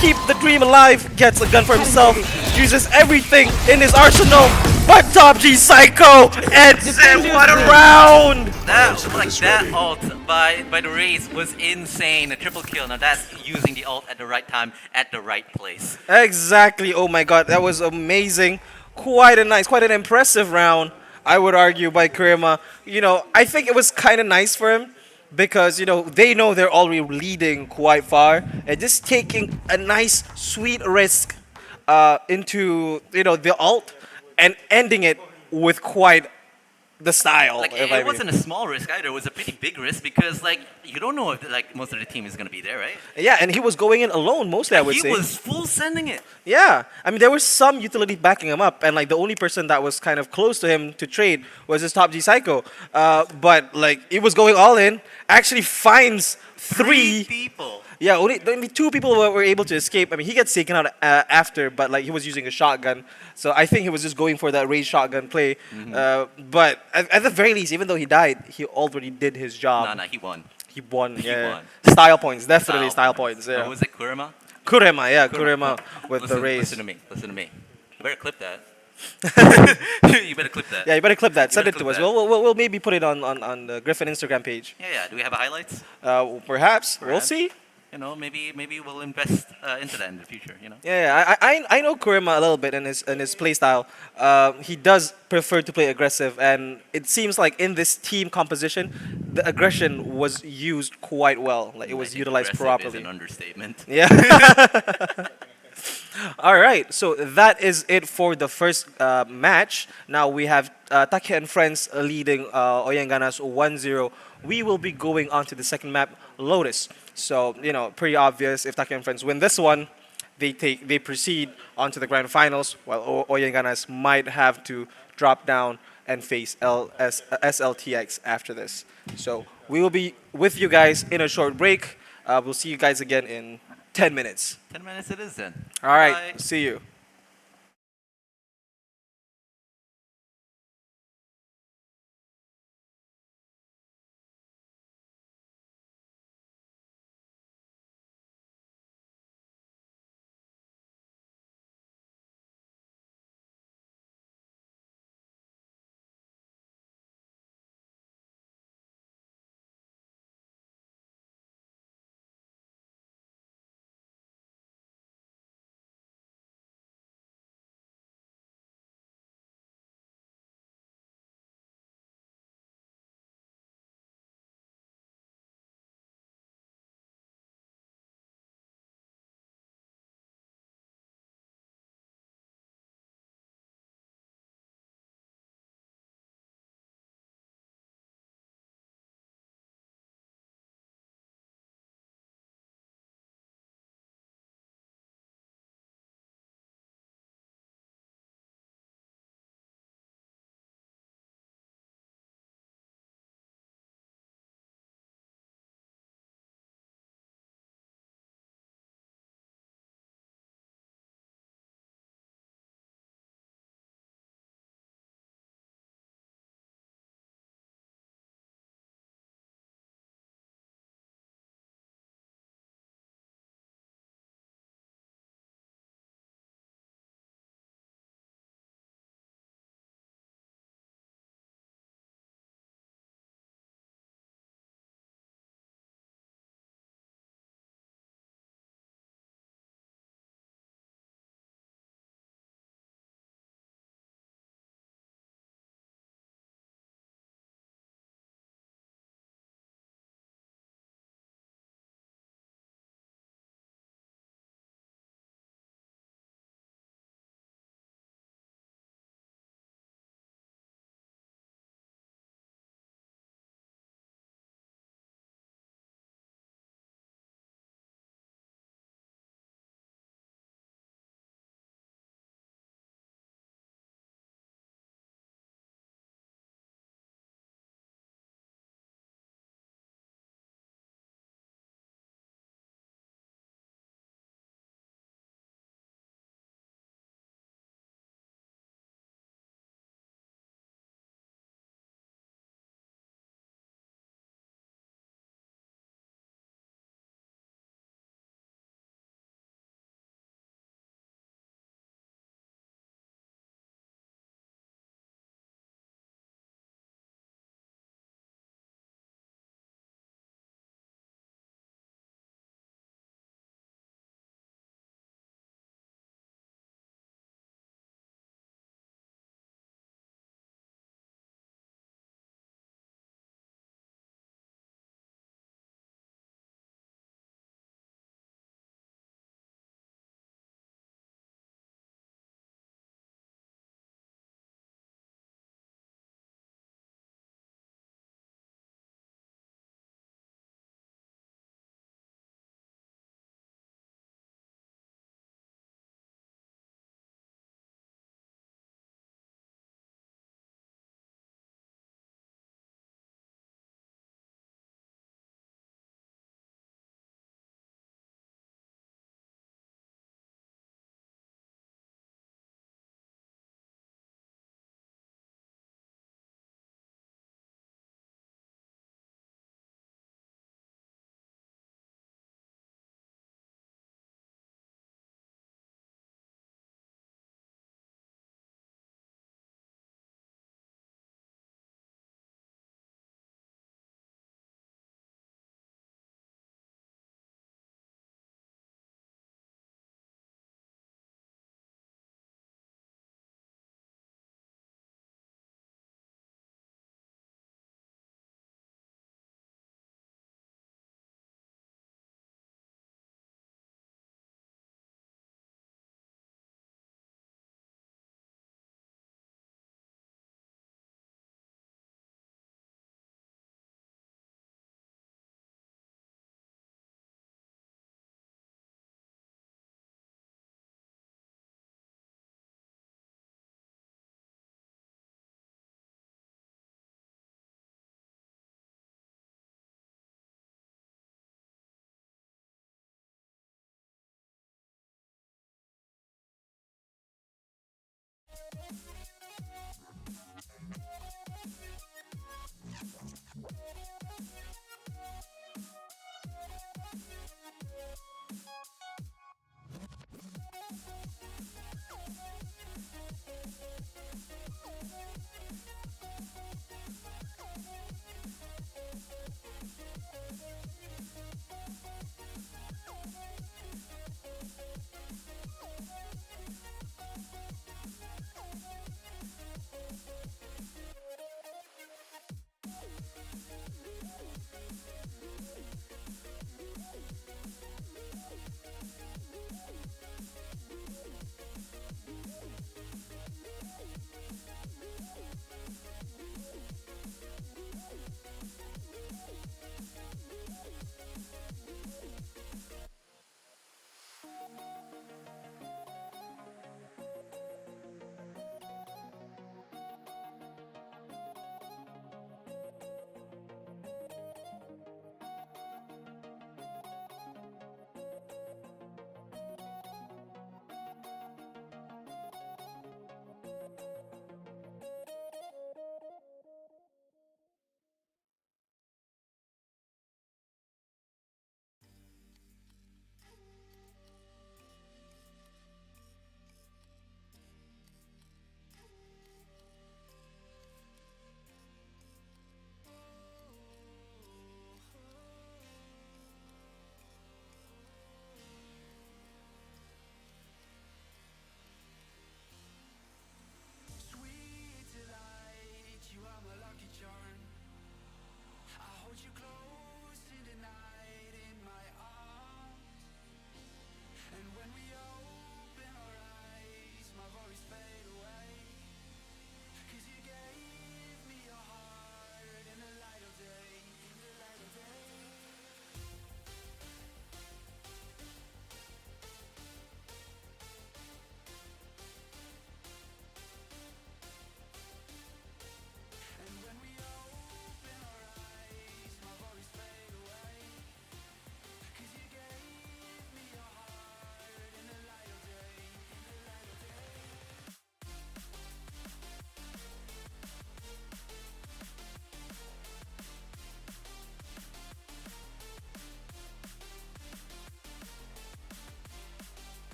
keep the dream alive? Gets a gun for himself, uses everything in his arsenal, but Top G Psycho ends it. What a round! That ult by the Rays was insane. A triple kill. Now that's using the ult at the right time, at the right place. Exactly. Oh my god, that was amazing. Quite an impressive round, I would argue, by Kurima. You know, I think it was kind of nice for him because, you know, they know they're already leading quite far and just taking a nice, sweet risk into, you know, the ult and ending it with quite the style. Like it wasn't a small risk either. It was a pretty big risk because like you don't know if like most of the team is gonna be there, right? Yeah, and he was going in alone mostly, I would say. He was full sending it. Yeah, I mean there was some utility backing him up, and like the only person that was kind of close to him to trade was his Top G Psycho. But like he was going all in. Actually finds 3 people. Yeah, only 2 people were able to escape. I mean, he gets taken out after, but like he was using a shotgun, so I think he was just going for that raised shotgun play. But at the very least, even though he died, he already did his job. No, he won. He won. He Yeah, won. style points, definitely style points. Yeah. Was it Kurima? Kurima, yeah, Kurima with the raise. Listen to me. Listen to me. You better clip that. You better clip that. Yeah, you better clip that. Send better it to clip us. that. We'll maybe put it on the Griffin Instagram page. Yeah. Do we have highlights? Perhaps. We'll see. maybe we'll invest into that in the future. I know Kurima a little bit in his play style. He does prefer to play aggressive, and it seems like in this team composition, the aggression was used quite well. Like it I was think utilized aggressive is properly. an understatement. Yeah. All right, so that is it for the first match. Now we have Take and Friends leading Oyanganas 1-0. We will be going on to the second map, Lotus. So, pretty obvious if Take and Friends win this one, they proceed on to the grand finals, while Oyanganas might have to drop down and face SLTX after this. So, we will be with you guys in a short break. We'll see you guys again in 10 minutes. 10 minutes it is then. All right. Bye. See you.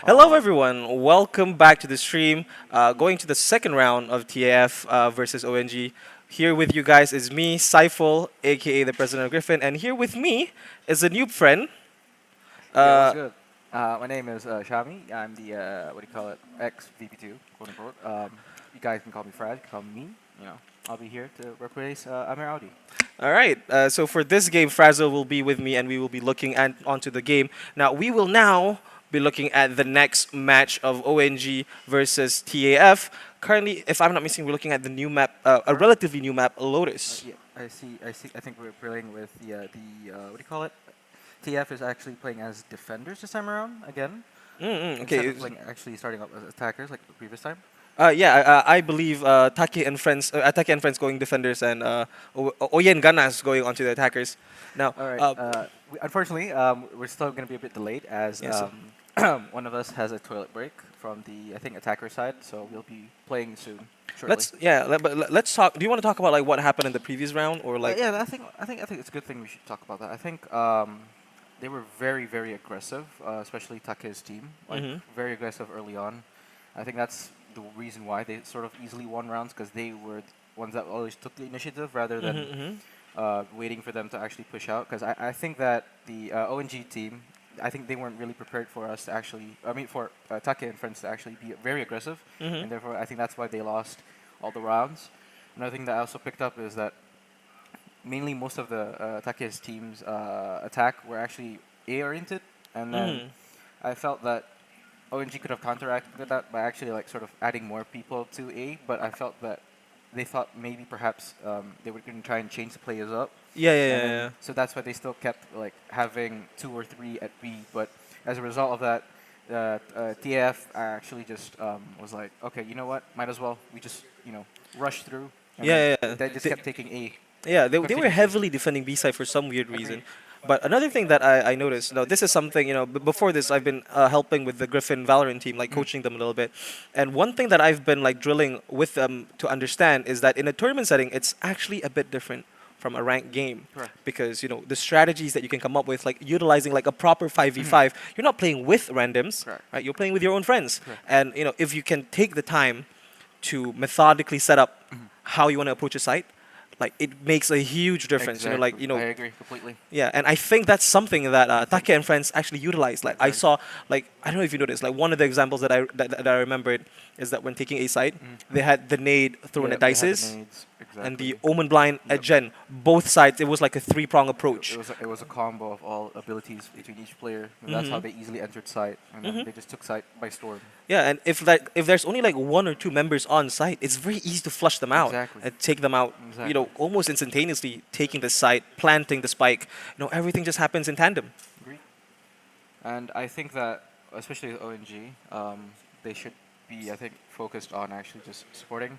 Hello, everyone. Welcome back to the stream. Going to the second round of TAF versus ONG. Here with you guys is me, Saiful, aka the President of Griffin, and here with me is a new friend. Yeah, what's good? My name is Shami. I'm the what do you call it? Ex VP2, quote unquote. You guys can call me Fred. Call me. You know, I'll be here to replace Amir Audi. All right. So for this game, Frazzle will be with me, and we will be looking onto the game. Now we will now be looking at the next match of ONG versus TAF. Currently, if I'm not missing, we're looking at the new map, a relatively new map, Lotus. Yeah, I see. I think we're playing with the what do you call it? TF is actually playing as defenders this time around again. Okay. Instead of playing, actually starting up as attackers like the previous time. I believe Taki and friends going defenders and Oyen Ganas going onto the attackers. Now, All right. Unfortunately, we're still going to be a bit delayed as Yes, one of us has a toilet break from the I think attacker side, so we'll be playing soon. Shortly. let's talk. Do you want to talk about like what happened in the previous round or like? Yeah, I think it's a good thing we should talk about that. I think they were very aggressive, especially Take's team, like very aggressive early on. I think that's the reason why they sort of easily won rounds because they were the ones that always took the initiative rather than waiting for them to actually push out. Because I think that the ONG team, I think they weren't really prepared for us to actually, for Take and friends to actually be very aggressive, and therefore I think that's why they lost all the rounds. Another thing that I also picked up is that mainly most of the Take's team's attack were actually A-oriented, and then I felt that ONG could have counteracted that by actually like sort of adding more people to A, but I felt that they thought maybe perhaps they were going to try and change the players up. Yeah. So that's why they still kept like having 2 or 3 at B, but as a result of that, TF actually just was like, okay, you know what? Might as well we just rush through. And They just kept taking A. Yeah, they were heavily defending B side for some weird reason. But another thing that I noticed, this is something, before this I've been helping with the Griffin Valorant team, like coaching them a little bit. And one thing that I've been like drilling with them to understand is that in a tournament setting, it's actually a bit different from a ranked game. Correct. Because, the strategies that you can come up with, like utilizing like a proper 5v5, you're not playing with randoms, Correct. right? You're playing with your own friends. Correct. And, if you can take the time to methodically set up how you want to approach a site, like it makes a huge difference. Exactly. I agree completely. Yeah, and I think that's something that Take and friends actually utilize. Like I saw, like I don't know if you noticed, like one of the examples that I remembered is that when taking A side, they had the nade thrown at Dices and the Omen blind at Gen. Both sides, it was like a 3-prong approach. It was a combo of all abilities between each player. And that's how they easily entered site, and then they just took site by storm. Yeah, and if there's only like 1 or 2 members on site, it's very easy to flush them out and take them out. Exactly. Almost instantaneously taking the site, planting the spike. Everything just happens in tandem. Agree. And I think that, especially with ONG, they should be, I think, focused on actually just supporting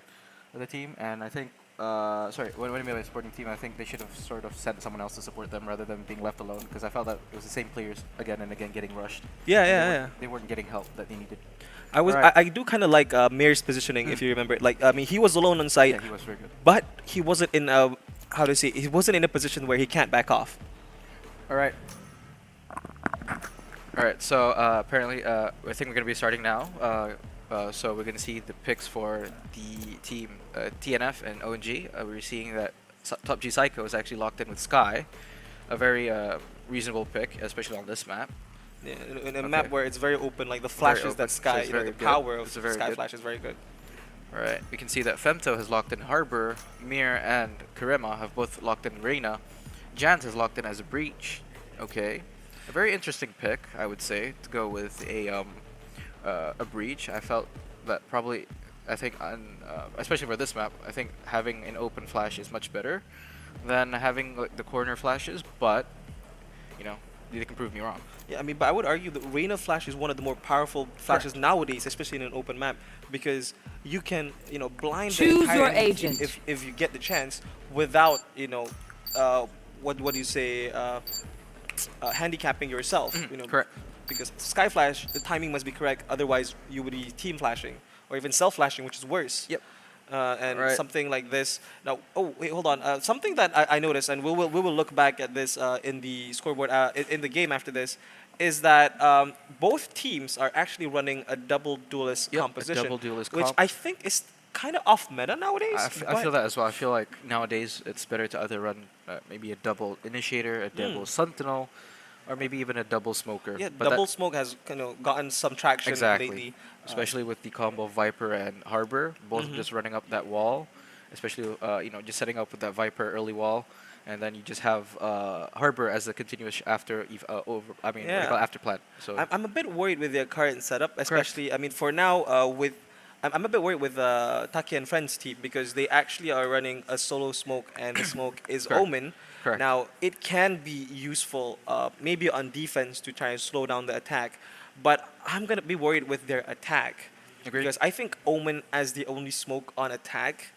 the team. And I think, when I mean by supporting team, I think they should have sort of sent someone else to support them rather than being left alone. Because I felt that it was the same players again and again getting rushed. Yeah. They weren't getting help that they needed. I do kind of like Mir's positioning, if you remember. Like, I mean, he was alone on site. Yeah, he was very good. But he wasn't in a, he wasn't in a position where he can't back off. All right. So apparently, I think we're going to be starting now. So we're going to see the picks for the team TNF and ONG. We're seeing that Top G Psycho is actually locked in with Sky, a very reasonable pick, especially on this map. Yeah, in a map where it's very open, like the flashes open, that so Sky, it's you know, very the good. power of It's very Sky good. Flash is very good. Alright, we can see that Femto has locked in Harbor, Mir and Karema have both locked in Reina. Jans has locked in as a Breach. Okay, a very interesting pick, I would say, to go with a Breach. I felt that probably, I think, especially for this map, I think having an open flash is much better than having like, the corner flashes, but, you know, they can prove me wrong. Yeah, I mean, but I would argue that Reina Flash is one of the more powerful flashes nowadays, especially in an open map, because you can, you know, blind the Choose entire your enemy agent. if you get the chance without, you know, what do you say, handicapping yourself. You know, Correct. because Sky Flash, the timing must be correct, otherwise you would be team flashing or even self flashing, which is worse. Yep. And Right. something like this. Now, oh wait, hold on. Something that I noticed, and we will look back at this in the scoreboard in the game after this, is that both teams are actually running a double duelist Yep, a composition, double duelist which comp. I think is kind of off meta nowadays. I feel that as well. I feel like nowadays it's better to either run maybe a double initiator, a double sentinel, or maybe even a double smoker. Yeah, But double that, smoke has kind of gotten some traction exactly, lately. especially with the combo Viper and Harbor, both just running up that wall, especially you know, just setting up with that Viper early wall, and then you just have Harbor as a continuous after what do you call it, after plant. So I'm a bit worried with their current setup, especially. I mean, for now, I'm a bit worried with Taki and Friends team because they actually are running a solo smoke, and the smoke is Correct. Omen. Correct. Now, it can be useful, maybe on defense to try and slow down the attack, but I'm gonna be worried with their attack Agreed. because I think Omen as the only smoke on attack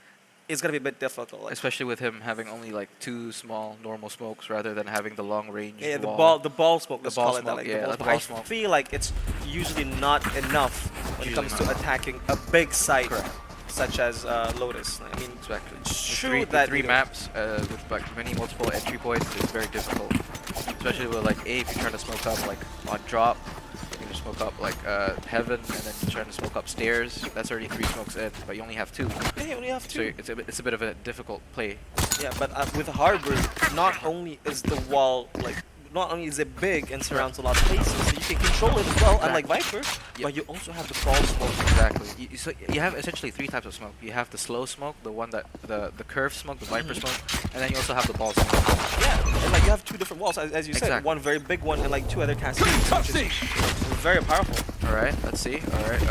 is gonna be a bit difficult. Like, especially with him having only like 2 small normal smokes rather than having the long range. yeah, wall. the ball smoke. Let's ball call it that. smoke, Like yeah, the ball the smoke. ball I smoke. feel like it's usually not enough when it Usually comes to not. attacking a big site Correct. such as Lotus. I mean, Exactly. it's The true the that three you know, maps with like many multiple entry points is very difficult, especially with like A if you're trying to smoke up like on drop, you're gonna smoke up like heaven, and then you're trying to smoke up stairs. That's already 3 smokes in, but you only have 2. yeah, you only have So two. it's a bit of a difficult play. Yeah, but with Harbor, not only is the wall like, not only is it big and surrounds a lot of places, so you can control it as well, unlike Viper. But you also have the ball smoke. Exactly. So you have essentially 3 types of smoke. You have the slow smoke, the one that the curve smoke, the Viper smoke, and then you also have the ball smoke. Yeah, and like you have 2 different walls, as you said, Exactly. one very big one and like 2 other cascades, which is very powerful. All right, let's see. All right,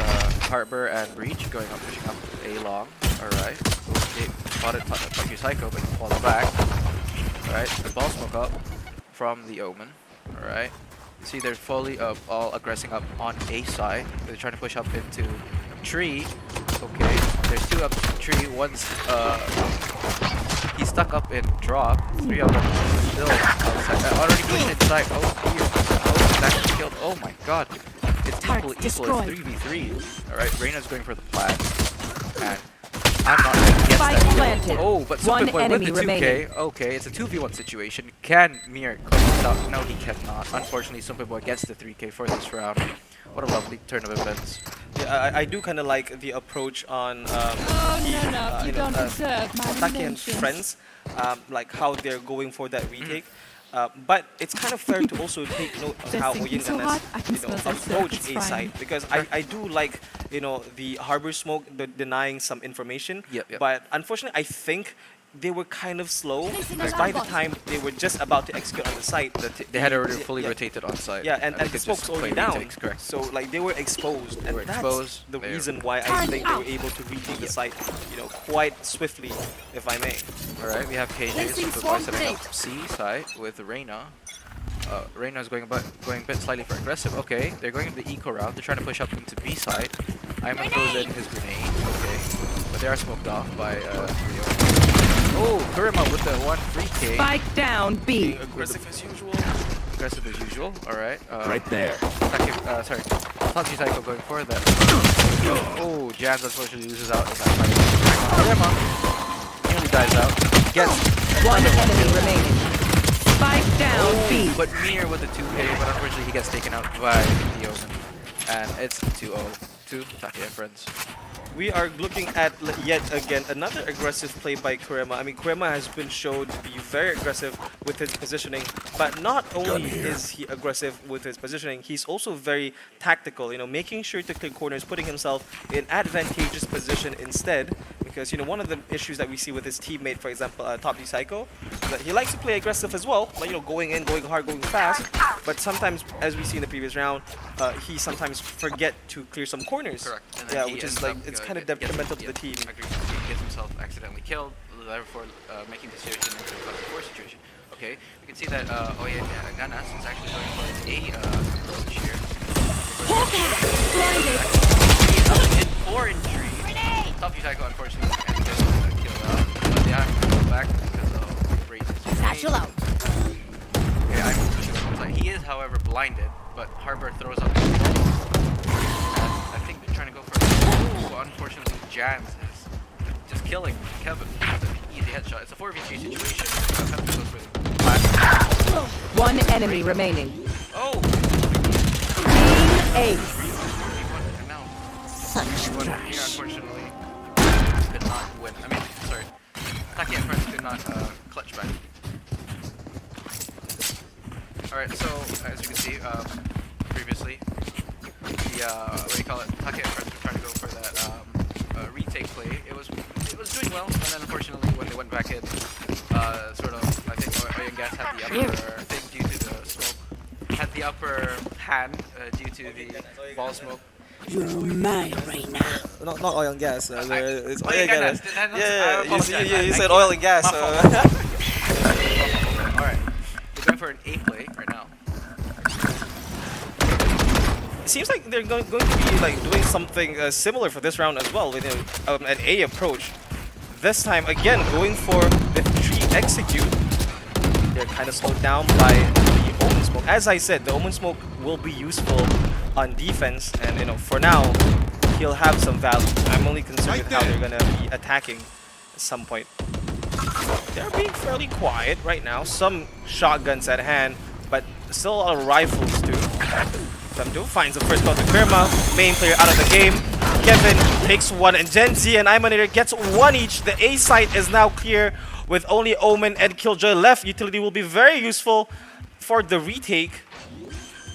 Harbor and Breach going up, pushing up A long. All right, okay, spotted Taki Psycho, but falls back. All right, the ball smoke up from the Omen. All right, see they're fully all aggressing up on A side. They're trying to push up into tree. Okay, there's 2 up tree. One's he's stuck up in drop. 3 of them still outside. Already pushed inside. Oh, here. Oh, that's killed. Oh my god. It's equal. It's 3v3. Alright, Reina's going for the plant. And I'm not gonna get Spike that. planted. Oh, but One Superboy with enemy the 2K. remaining. Okay, it's a 2v1 situation. Can Mir close this out? No, he cannot. Unfortunately, Superboy gets the 3K for this round. What a lovely turn of events. Yeah, I do kind of like the approach on You don't deserve my Taki and mentions. Friends, like how they're going for that retake. But it's kind of fair to also take note of Just how thinking so Oyingan hard, I has can you know, smell that approached surface A side frying. because I do like you know the Harbor smoke denying some information. Yep. But unfortunately, I think they were kind of slow Placing because alarm by the bot. time they were just about to execute on the site, They had already yeah, fully yeah. rotated on site. Yeah, and they the could smoke's just already play down. retakes, correct. So like they were exposed, and were that's exposed, the they were- reason why I Turn think they were out. able to retake the site, you know, quite swiftly, if I may. Alright, we have KJ Placing Superboy swarm setting up grenade. C side with Reina. Reina's going a bit slightly for aggressive. Okay, they're going the eco route. They're trying to push up into B side. Iman throws in his grenade. Okay, but they are smoked off by Leo. Oh, Kurima with the 1 free K. Spike down B. Being aggressive as usual. Aggressive as usual. Alright. Right there. Sorry. Tachi Psycho going for that. Oh, Jans unfortunately loses out in that fight. Kurima nearly dies out. Gets One another enemy remaining. Spike down B. But Mir with the 2K, but unfortunately he gets taken out by the Omen. And it's 2-0. to Taki and friends. We are looking at yet again another aggressive play by Kurema. I mean, Kurema has been shown to be very aggressive with his positioning, but not only is he aggressive with his positioning, he's also very tactical, you know, making sure to clear corners, putting himself in advantageous position instead. Because, you know, one of the issues that we see with his teammate, for example, Top D Psycho, is that he likes to play aggressive as well, like, you know, going in, going hard, going fast, but sometimes, as we see in the previous round, he sometimes forget to clear some corners. Correct. Yeah, which is like, it's kind of detrimental to the team. Agreed. He gets himself accidentally killed, therefore making the situation into a +4 situation. Okay, we can see that Oye Ganas is actually going for a approach here. He's up in 4 and 3. Top D Psycho unfortunately can't get killed out, but they have to go back because of Raze's Satchel out. Okay, I'm pushing on the side. He is, however, blinded, but Harbor throws up his ball. I think they're trying to go for it. But unfortunately, Jans is just killing Kevin with an easy headshot. It's a 4v3 situation. Kevin goes for the blast. One enemy remaining. Oh! Team Ace. 4v1 and now. Such Here, trash. unfortunately, could not win. I mean, sorry. Taki and friends could not clutch back. Alright, so as you can see, previously, the what do you call it? Taki and friends were trying to go for that retake play. It was doing well, and then unfortunately when they went back in, sort of I think Oil and Gas had the upper thing due to the smoke, had the upper hand due to the ball smoke. You're mine right now. Not oil and gas. It's Oil and gas. Yeah, I you said oil and gas. Alright, we're going for an A play right now. It seems like they're going to be like doing something similar for this round as well, with an A approach. This time again going for the 3 execute. They're kind of slowed down by the Omen Smoke. As I said, the Omen Smoke will be useful on defense, and you know, for now he'll have some value. I'm only concerned with how they're gonna be attacking at some point. They're being fairly quiet right now. Some shotguns at hand, but still a lot of rifles too. Femdo finds the first kill to Kurema, main player out of the game. Kevin takes 1, and Gen Z and Imanator gets 1 each. The A site is now clear with only Omen and Killjoy left. Utility will be very useful for the retake,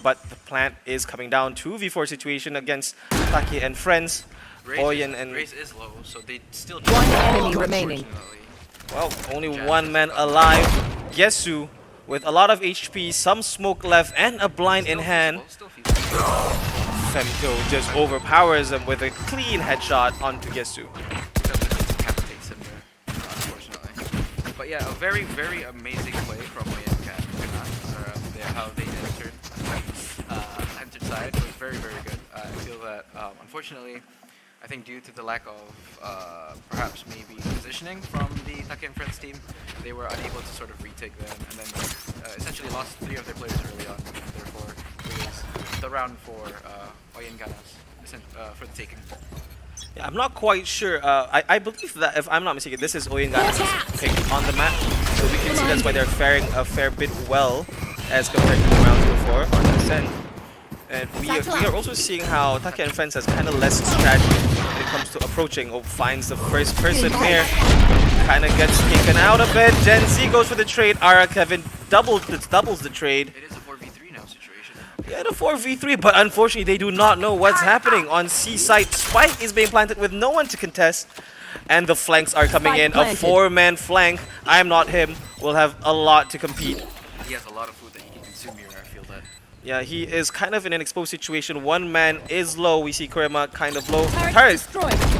but the plant is coming down. 2v4 situation against Taki and friends. Oyen and Raze is low, so they still One enemy remaining. well, only 1 man alive. Yesu with a lot of HP, some smoke left, and a blind in hand. Still feasible. Femdo just overpowers him with a clean headshot onto Yesu. Decapitates him there, unfortunately. But yeah, a very, very amazing play from Oyen Cat. How they entered side was very, very good. I feel that, unfortunately, I think due to the lack of perhaps maybe positioning from the Taki and Friends team, they were unable to sort of retake them, and then essentially lost 3 of their players early on. Therefore, it was the round for Oyen Ganas for the taking. Yeah, I'm not quite sure. I believe that, if I'm not mistaken, this is Oyen Ganas' pick on the map. So we can see that's why they're faring a fair bit well as compared to the rounds before on Ascent. And we are also seeing how Taki and Friends has kind of less strategy when it comes to approaching. Oh, finds the first person here. Kind of gets taken out of it. Gen Z goes for the trade. Ara Kevin doubles the trade. It is a 4v3 now situation. Yeah, the 4v3, but unfortunately they do not know what's happening on C site. Spike is being planted with no one to contest. And the flanks are coming in. A 4-man flank. I'm not him. Will have a lot to compete. He has a lot of food that he can consume here, I feel that. Yeah, he is kind of in an exposed situation. 1 man is low. We see Kurema kind of low. Turret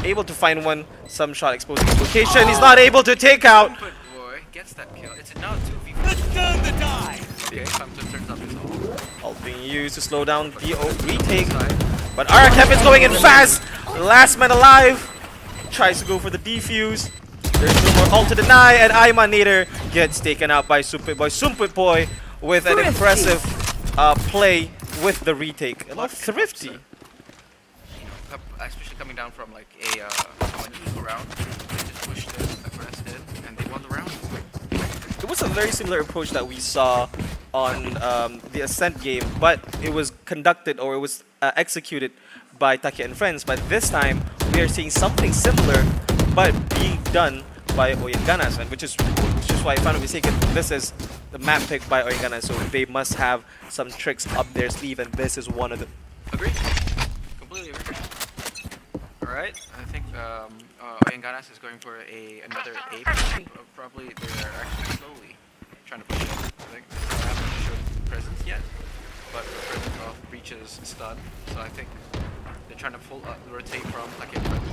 able to find some shot exposing his location. He's not able to take out. But boy, gets that kill. It's now 2v4. Let's turn the die! Okay, Phantom turns up his ult. All being used to slow down the retake. But Ara Kevin's going in fast. Last man alive. Tries to go for the defuse. There's no more ult to deny, and Imanator gets taken out by Sumpit Boy with an impressive play with the retake. A lot thrifty. You know, especially coming down from like a unequal round, they just pushed in, aggressed in, and they won the round. It was a very similar approach that we saw on the Ascent game, but it was conducted, or it was executed by Taki and friends, but this time we are seeing something similar, but being done by Oyenganas, and which is why, if I'm not mistaken, this is the map pick by Oyenganas, so they must have some tricks up their sleeve, and this is one of them. Agree. Completely agree. Alright, I think Oyenganas is going for another A. Probably they're actually slowly trying to push it. I think they haven't showed presence yet, but the presence of Breach's stun, so I think they're trying to rotate from Taki and friends.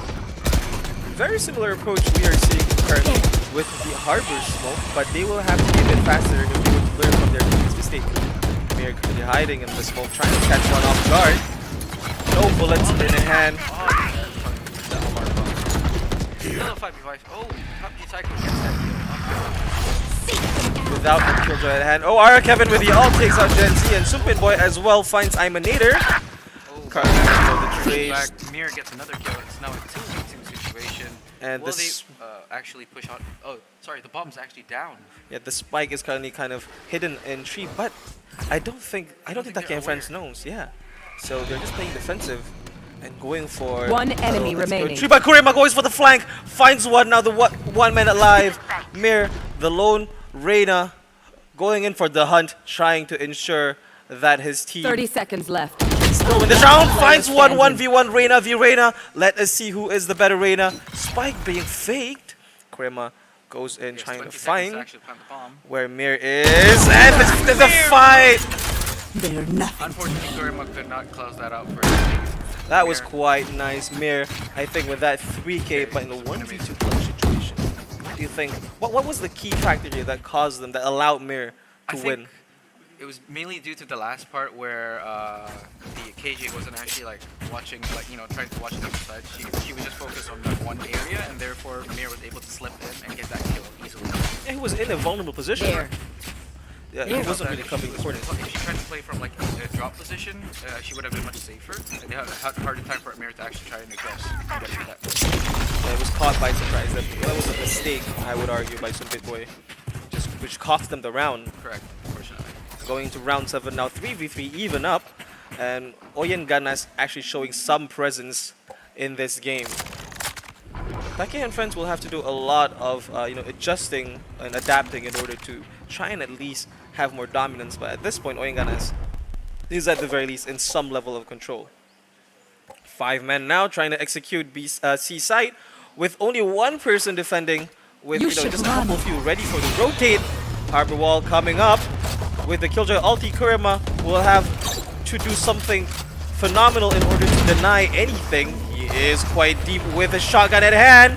Very similar approach we are seeing currently with the Harbor smoke, but they will have to be a bit faster if they want to learn from their previous mistake. Mir currently hiding in the smoke, trying to catch one off guard. No bullets in hand. Still a 5v5. Oh, PUBG Cycle gets that kill. Without the killjoy at hand. Oh, Ara Kevin with the ult takes out Gen Z, and Sumpin Boy as well finds Imanator. Oh, the trade. Mir gets another kill. It's now a 2v2 situation. And will this they actually push on? Oh, sorry, the bomb's actually down. yeah, the spike is currently kind of hidden in tree, but I don't think Taki and friends knows. Yeah, so they're just playing defensive and going for One enemy remaining. Tree by Kurema goes for the flank, finds one. Now the one man alive. Mir, the lone Reyna, going in for the hunt, trying to ensure that his team 30 seconds left. still in this round. Finds one 1v1 Reyna v Reyna. Let us see who is the better Reyna. Spike being faked. Kurema goes in trying to find where Mir is, and the fight. They're nothing. Unfortunately, Kurema could not close that out for him. That was quite nice. Mir, I think with that 3k, but in a 1v2 clutch situation, what do you think? What was the key factor here that caused them, that allowed Mir to win? It was mainly due to the last part where the KJ wasn't actually like watching, like, you know, trying to watch the other side. She was just focused on that one area, and therefore Mir was able to slip in and get that kill easily. Yeah, he was in a vulnerable position. There. Yeah, he wasn't really coming forward. If she tried to play from like a drop position, she would have been much safer. And they had a harder time for Mir to actually try and aggress and get that. Yeah, it was caught by surprise. That was a mistake, I would argue, by Sumpit Boy, which cost them the round. Correct, unfortunately. Going to round 7 now, 3v3 even up, and Oyenganas actually showing some presence in this game. Taki and friends will have to do a lot of adjusting and adapting in order to try and at least have more dominance, but at this point Oyenganas is at the very least in some level of control. 5 men now trying to execute C site with only one person defending, with just a couple few ready for the rotate. Harbor wall coming up with the Killjoy ulti. Kurema will have to do something phenomenal in order to deny anything. He is quite deep with a shotgun at hand.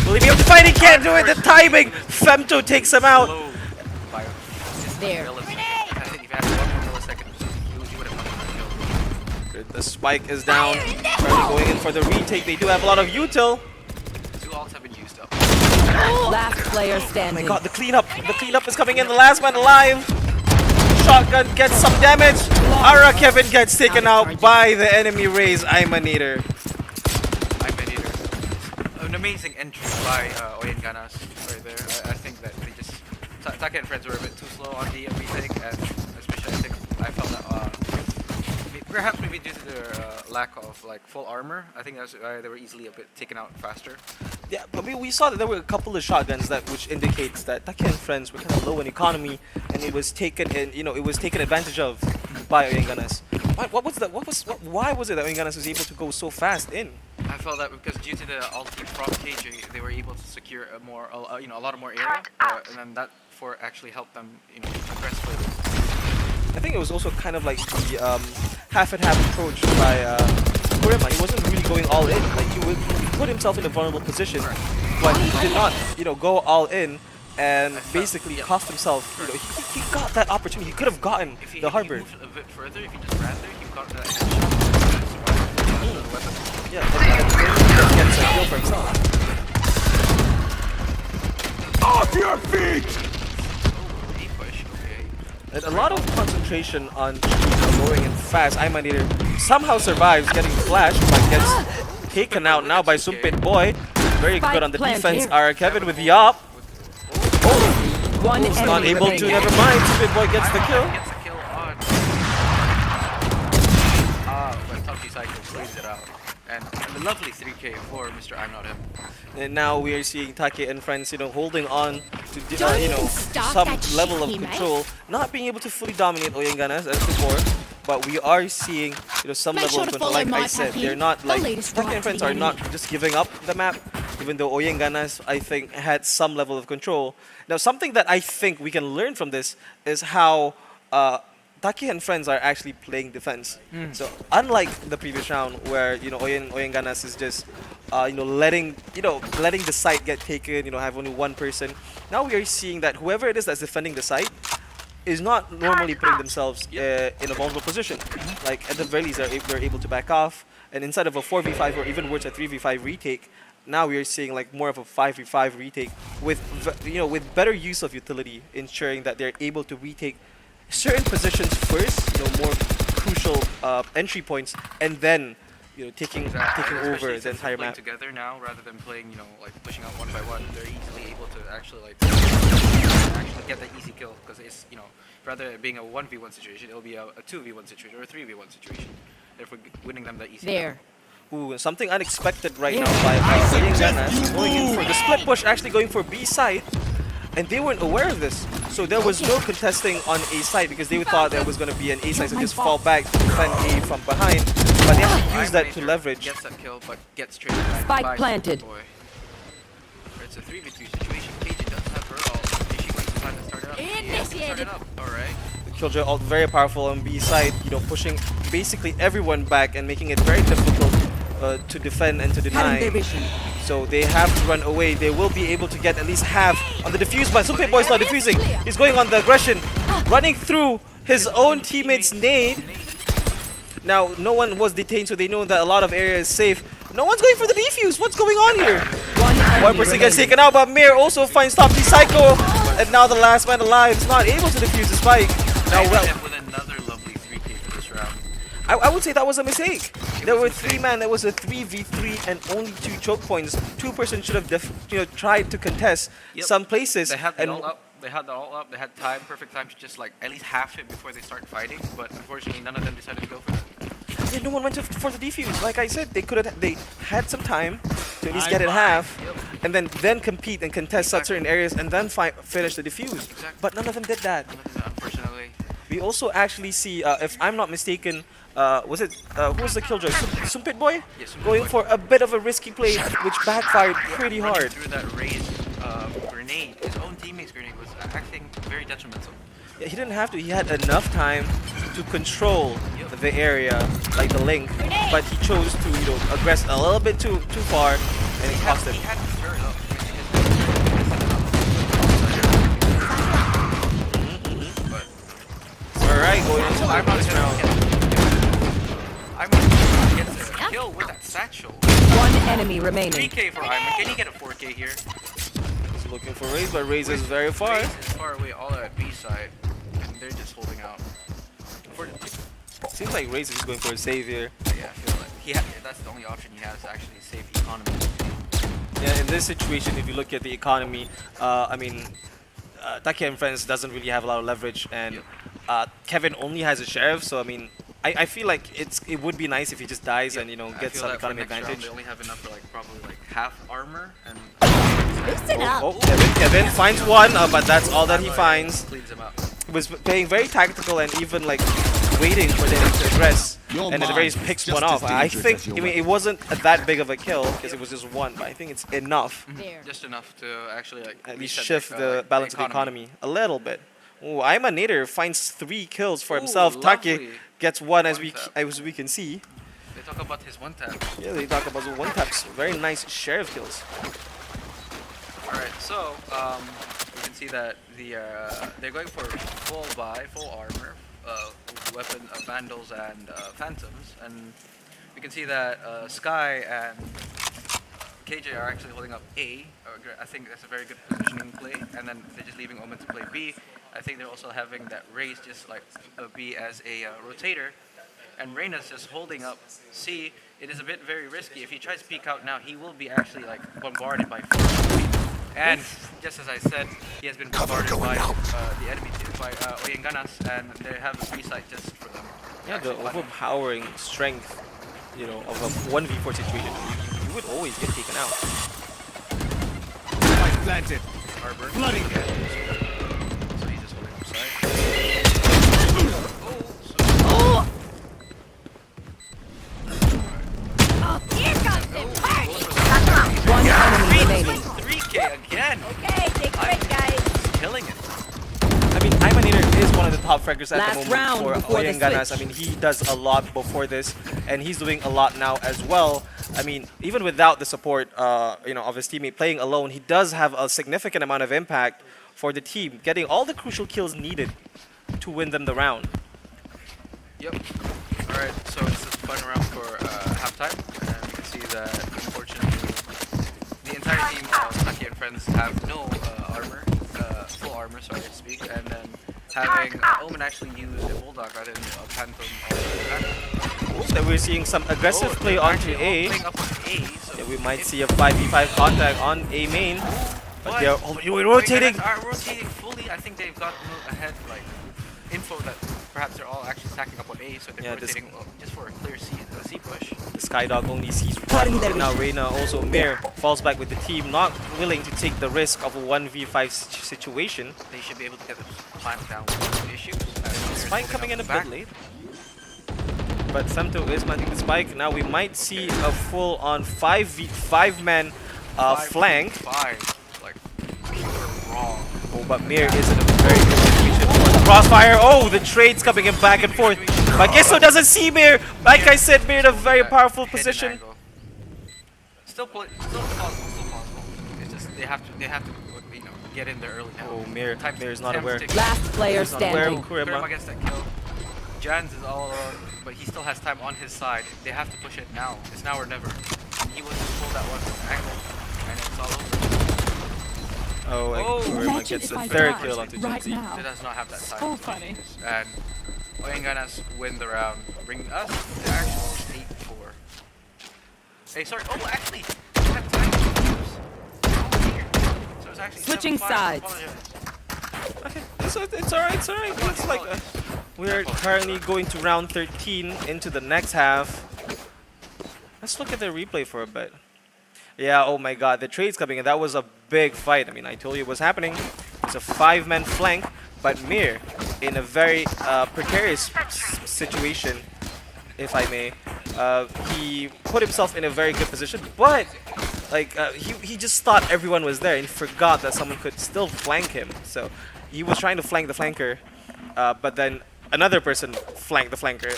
Will he be able to fight? He can't do it. The timing. Femto takes him out. There. Good. The spike is down. Currently going in for the retake. They do have a lot of util. 2 ults have been used up. Last player Oh my standing. god, the cleanup. The cleanup is coming in. The last man alive. Shotgun gets some damage. Ara Kevin gets taken out by the enemy Raze Imanator. An amazing entry by Oyenganas right there. I think that they just Taki and friends were a bit too slow on the retake, and especially I felt that perhaps maybe due to their lack of like full armor. I think that's why they were easily a bit taken out faster. Yeah, but we saw that there were a couple of shotguns which indicates that Taki and friends were kind of low in economy, and it was taken advantage of by Oyenganas. Why was it that Oyenganas was able to go so fast in? I felt that because due to the ulti from KJ, they were able to secure a lot more area, and then that actually helped them progress further. I think it was also kind of like the half and half approach by Kurema. He wasn't really going all in. Like he put himself in a vulnerable position, but he did not, go all in and basically cost himself. He got that opportunity. He could have gotten the Harbor. If he moved a bit further, if he just ran there, he got that headshot. Yeah, and then he gets a kill for himself. Off your feet! Push, okay. And a lot of concentration on going in fast. Imanator somehow survives getting flashed, but gets taken out now by Sumpit Boy. Very good on the defense. Ara Kevin with the op. One Not enemy able to, remaining. never mind. Sumpit Boy gets the kill. Gets a kill on. But Toppy Psycho cleans it out. And a lovely 3K for Mr. I'm Not Him. And now we are seeing Take and friends, holding on to, Don't you know, even start some that level of shit, mate. control, not being able to fully dominate Oyenganas as before. But we are seeing, some Make level sure of to control. follow Like my I said, path they're here. not The like latest Take right and friends to the are not enemy. just giving up the map, even though Oyenganas I think had some level of control. Now something that I think we can learn from this is how Take and friends are actually playing defense. So unlike the previous round where Oyenganas is just letting the site get taken, have only one person. Now we are seeing that whoever it is that's defending the site is not normally putting themselves in a vulnerable position. Like at the very least, they're able to back off, and instead of a 4v5 or even worse a 3v5 retake, now we are seeing like more of a 5v5 retake with with better use of utility, ensuring that they're able to retake certain positions first, more crucial entry points, and then taking over the entire map. Together now, rather than playing, like pushing out one by one, they're easily able to actually get that easy kill, because it's, rather than being a 1v1 situation, it'll be a 2v1 situation or a 3v1 situation. Therefore, winning them that easy. There. Ooh, something unexpected right now by Oyenganas going in for the split push, actually going for B side, and they weren't aware of this. So there was no contesting on A side because they thought there was going to be an A side, so just fall back to defend A from behind. But they actually use that to leverage. Gets that kill, but gets straight back. Spike by planted. Boy. It's a 3v3 situation. KJ does have her ult. Is she going to plan to start it up? Initiated. Alright. Killjoy ult very powerful on B side, pushing basically everyone back and making it very difficult to defend and to Cutting their deny. vision. So they have to run away. They will be able to get at least half on the defuse, but Sumpit Boy's not defusing. He's going on the aggression, running through his own teammate's nade. Now, no one was detained, so they know that a lot of area is safe. No one's going for the defuse. What's going on here? One person gets taken out, but Mir also finds Toppy Psycho, and now the last man alive is not able to defuse the spike. Now, With another lovely 3k for this round. I would say that was a mistake. There were 3 man, there was a 3v3 and only 2 choke points. 2 person should have tried to contest some places. They had the and ult up. They had the ult up. They had time, perfect time to just like at least half it before they start fighting. But unfortunately, none of them decided to go for it. yeah, no one went for the defuse. Like I said, they had some time to at least get it half, and then compete and contest at certain areas and then finish the defuse. But none of them did that. Unfortunately. We also actually see, if I'm not mistaken, who was the killjoy? Sumpit Boy? Yes, Sumpit Going Boy. for a bit of a risky play, which backfired pretty Running hard. through that raised grenade, his own teammate's grenade was acting very detrimental. Yeah, he didn't have to. He had enough time to control the area, like the link, but he chose to, aggress a little bit too far, and it cost him. He had to stir it up. Alright, going into I'm the not this round. I'm gonna get a kill with that satchel. One enemy remaining. 3k for Iman. Can he get a 4k here? He's looking for Raze, but Raze is very far. Raze is far away, all at B side, and they're just holding out. Seems like Raze is going for a save here. Yeah, I feel like that's the only option he has to actually save economy. Yeah, in this situation, if you look at the economy, Take and Friends doesn't really have a lot of leverage, and Kevin only has a sheriff, so I feel like it would be nice if he just dies and gets some economy advantage. They only have enough for probably half armor and. Loosen up. Oh, Kevin finds one, but that's all that he finds. Cleans him up. He was playing very tactical and even waiting for them to address, Your and then the mind very is picks just one as off. I dangerous think, as your it wasn't that big of a kill because it was just one, but I think it's enough. There. Just enough to actually At least reset shift the balance of the economy a little bit. Ooh, I'm a Nader finds 3 kills for himself. lovely. Take gets one as we One tap. can see. They talk about his one tap. Yeah, they talk about the one taps. Very nice share of kills. Alright, so we can see that they're going for full armor, weapon vandals and phantoms, and we can see that Sky and KJ are actually holding up A. I think that's a very good positioning play, and then they're just leaving Omen to play B. I think they're also having that Raze just like B as a rotator, and Reyna's just holding up C. It is a bit very risky. If he tries to peek out now, he will be actually like bombarded by 4. And just as I said, he has been bombarded by the enemy team, by Oyenganas, and they have a free site just for them. Yeah, the overpowering strength of a 1v4 situation, you would always get taken out. Spike planted. Harbor. Flooding. So he's just holding upside. Here comes the party. One enemy remaining. 3K again. Okay, take a break, guys. Killing it. I mean, Imaniter is one of the top fraggers at Last the moment round for before the Oyenganas. I switch. mean, he does a lot before this, and he's doing a lot now as well. I mean, even without the support, of his teammate playing alone, he does have a significant amount of impact for the team, getting all the crucial kills needed to win them the round. Yep. Alright, so this is fun round for halftime. And you can see that, unfortunately, the entire team of Taki and friends have no armor, full armor, sorry to speak, and then having Omen actually use a Bulldog rather than a Phantom or a Phantom. So we're seeing some aggressive play they're onto actually A. all playing up on A, so Yeah, we might see a 5v5 contact on A main. But they're rotating. Are rotating fully. I think they've got ahead, like, info that perhaps they're all actually stacking up on A, so they're Yeah, this- rotating just for a clear C push. The Skydog only sees one. And now Reyna also Mir falls back with the team, not willing to take the risk of a 1v5 situation. They should be able to get the plant down without issues. Spike coming in a bit late. But Semto is planting the spike. Now we might see a full-on 5v5-man flank. Like, pure raw. Oh, but Mir is in a very good situation for the crossfire. Oh, the trade's coming in back and forth. But Gesso doesn't see Mir. Like I said, Mir in a very powerful Hidden position. angle. Still possible. It's just they have to get in there early now. Oh, Mir is not Time's aware. ticking. Last player He's not aware standing. of Kurema Kurema. gets that kill. Jans is all alone, but he still has time on his side. They have to push it now. It's now or never. He was just pulled that one angle, and it's all over. Oh, and Oh. Kurema Imagine gets if the I third died kill onto right Jinzi. now. It does not have that time. So funny. And Oyenganas win the round, bringing us to the actual 8-4. Hey, sorry. Oh, actually, we have time to use. So it's actually Switching 7-5. sides. Apologize. Okay, it's alright, it's alright. Looks like we're currently going to round 13 into the next half. Let's look at the replay for a bit. Yeah, oh my god, the trade's coming in. That was a big fight. I mean, I told you it was happening. It's a 5-man flank, but Mir in a very precarious situation, if I may. He put himself in a very good position, but he just thought everyone was there and he forgot that someone could still flank him. So he was trying to flank the flanker, but then another person flanked the flanker,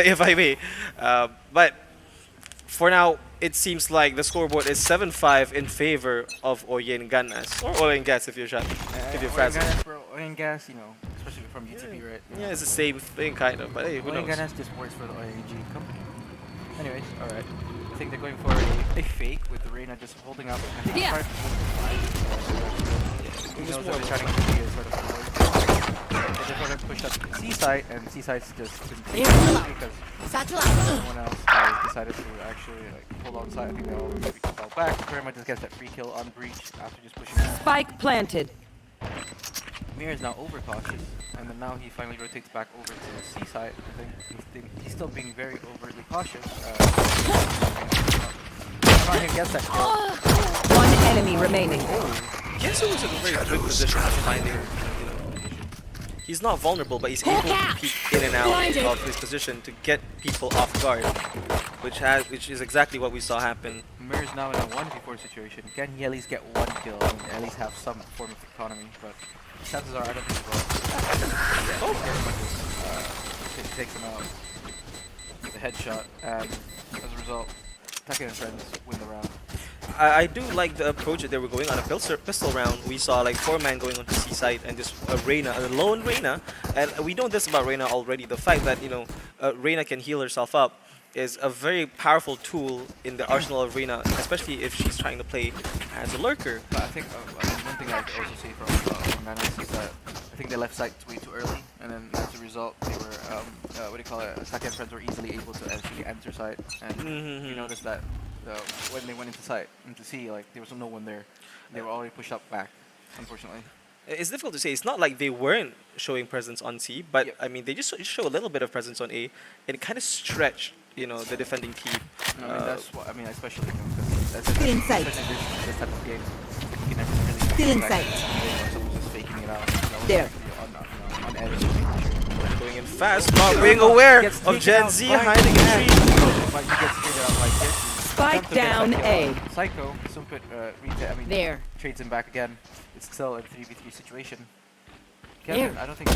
if I may. But for now, it seems like the scoreboard is 7-5 in favor of Oyenganas. Or Oyengas if you're shot. If you're fast. Oil and gas, especially from UTP, right? Yeah, it's the same thing kind of, but hey, who Oil and knows? gas just works for the OIG company. Anyways, alright. I think they're going for a fake with the Reyna just holding up. I think Yeah. he knows that they're trying to be a sort of they just want to push up C side, and C side's just because someone else has decided to actually hold on side. I think they all maybe fall back. Pretty much just gets that free kill on breach after just pushing out. Spike planted. Mir is now overcautious, and then now he finally rotates back over to the C side. I think he's still being very overtly cautious. Not him gets that kill. One enemy remaining. Gensu was in a very good position of finding, he's not vulnerable, but he's able to peek in and out of his position to get people off guard, which is exactly what we saw happen. Mir is now in a 1v4 situation. Can he at least get one kill and at least have some form of economy? But chances are I don't think he will. Oh, very much takes him out with a headshot, and as a result, Taki and friends win the round. I do like the approach that they were going on a pistol round. We saw like 4-man going on to C side and just a lone Reyna. And we know this about Reyna already. The fact that, Reyna can heal herself up is a very powerful tool in the arsenal of Reyna, especially if she's trying to play as a lurker. But I think one thing I could also see from Manos is that I think they left sites way too early, and then as a result, they were Taki and friends were easily able to actually enter site, and you noticed that when they went into site, into C, there was no one there. They were already pushed up back, unfortunately. It's difficult to say. It's not like they weren't showing presence on C, but Yep. I mean, they just show a little bit of presence on A, and it kind of stretched the defending team. I mean, that's what I mean, especially because Still in sight. this type of games, you can never really Still in know sight. someone's just faking it out. There. On edge, making sure. Going in fast, not being aware Gets of taken Gen out Z by hiding in Ant. trees. But he gets figured out like this. Spike Jumps to get down that A. kill. Psycho, Sumpit, There. trades him back again. It's still a 3v3 situation. There. Kevin, I don't think.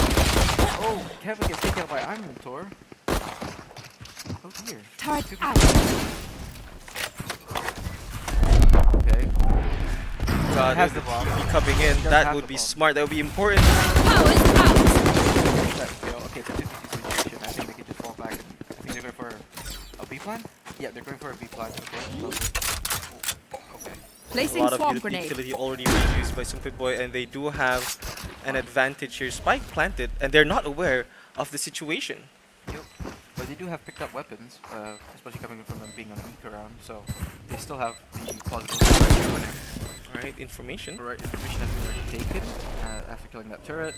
Oh, Kevin gets taken out by Iron Tor. Oh dear. Turret out. Okay. God, Has if the he bomb. coming in, Does that have would the be bomb. smart. That would be important. That kill. Okay, it's a 50-50 situation. I think they could just fall back. I think they're going for a B plan? Yeah, they're going for a B plan. Okay. Okay. A Placing lot of swamp grenade. utility already being used by Sumpit Boy, and they do have an advantage here. Spike planted, and they're not aware of the situation. Yep. But they do have picked up weapons, especially coming from them being on weak around, so they still have the possibility of winning. Alright, information. Alright, information has been already taken after killing that turret.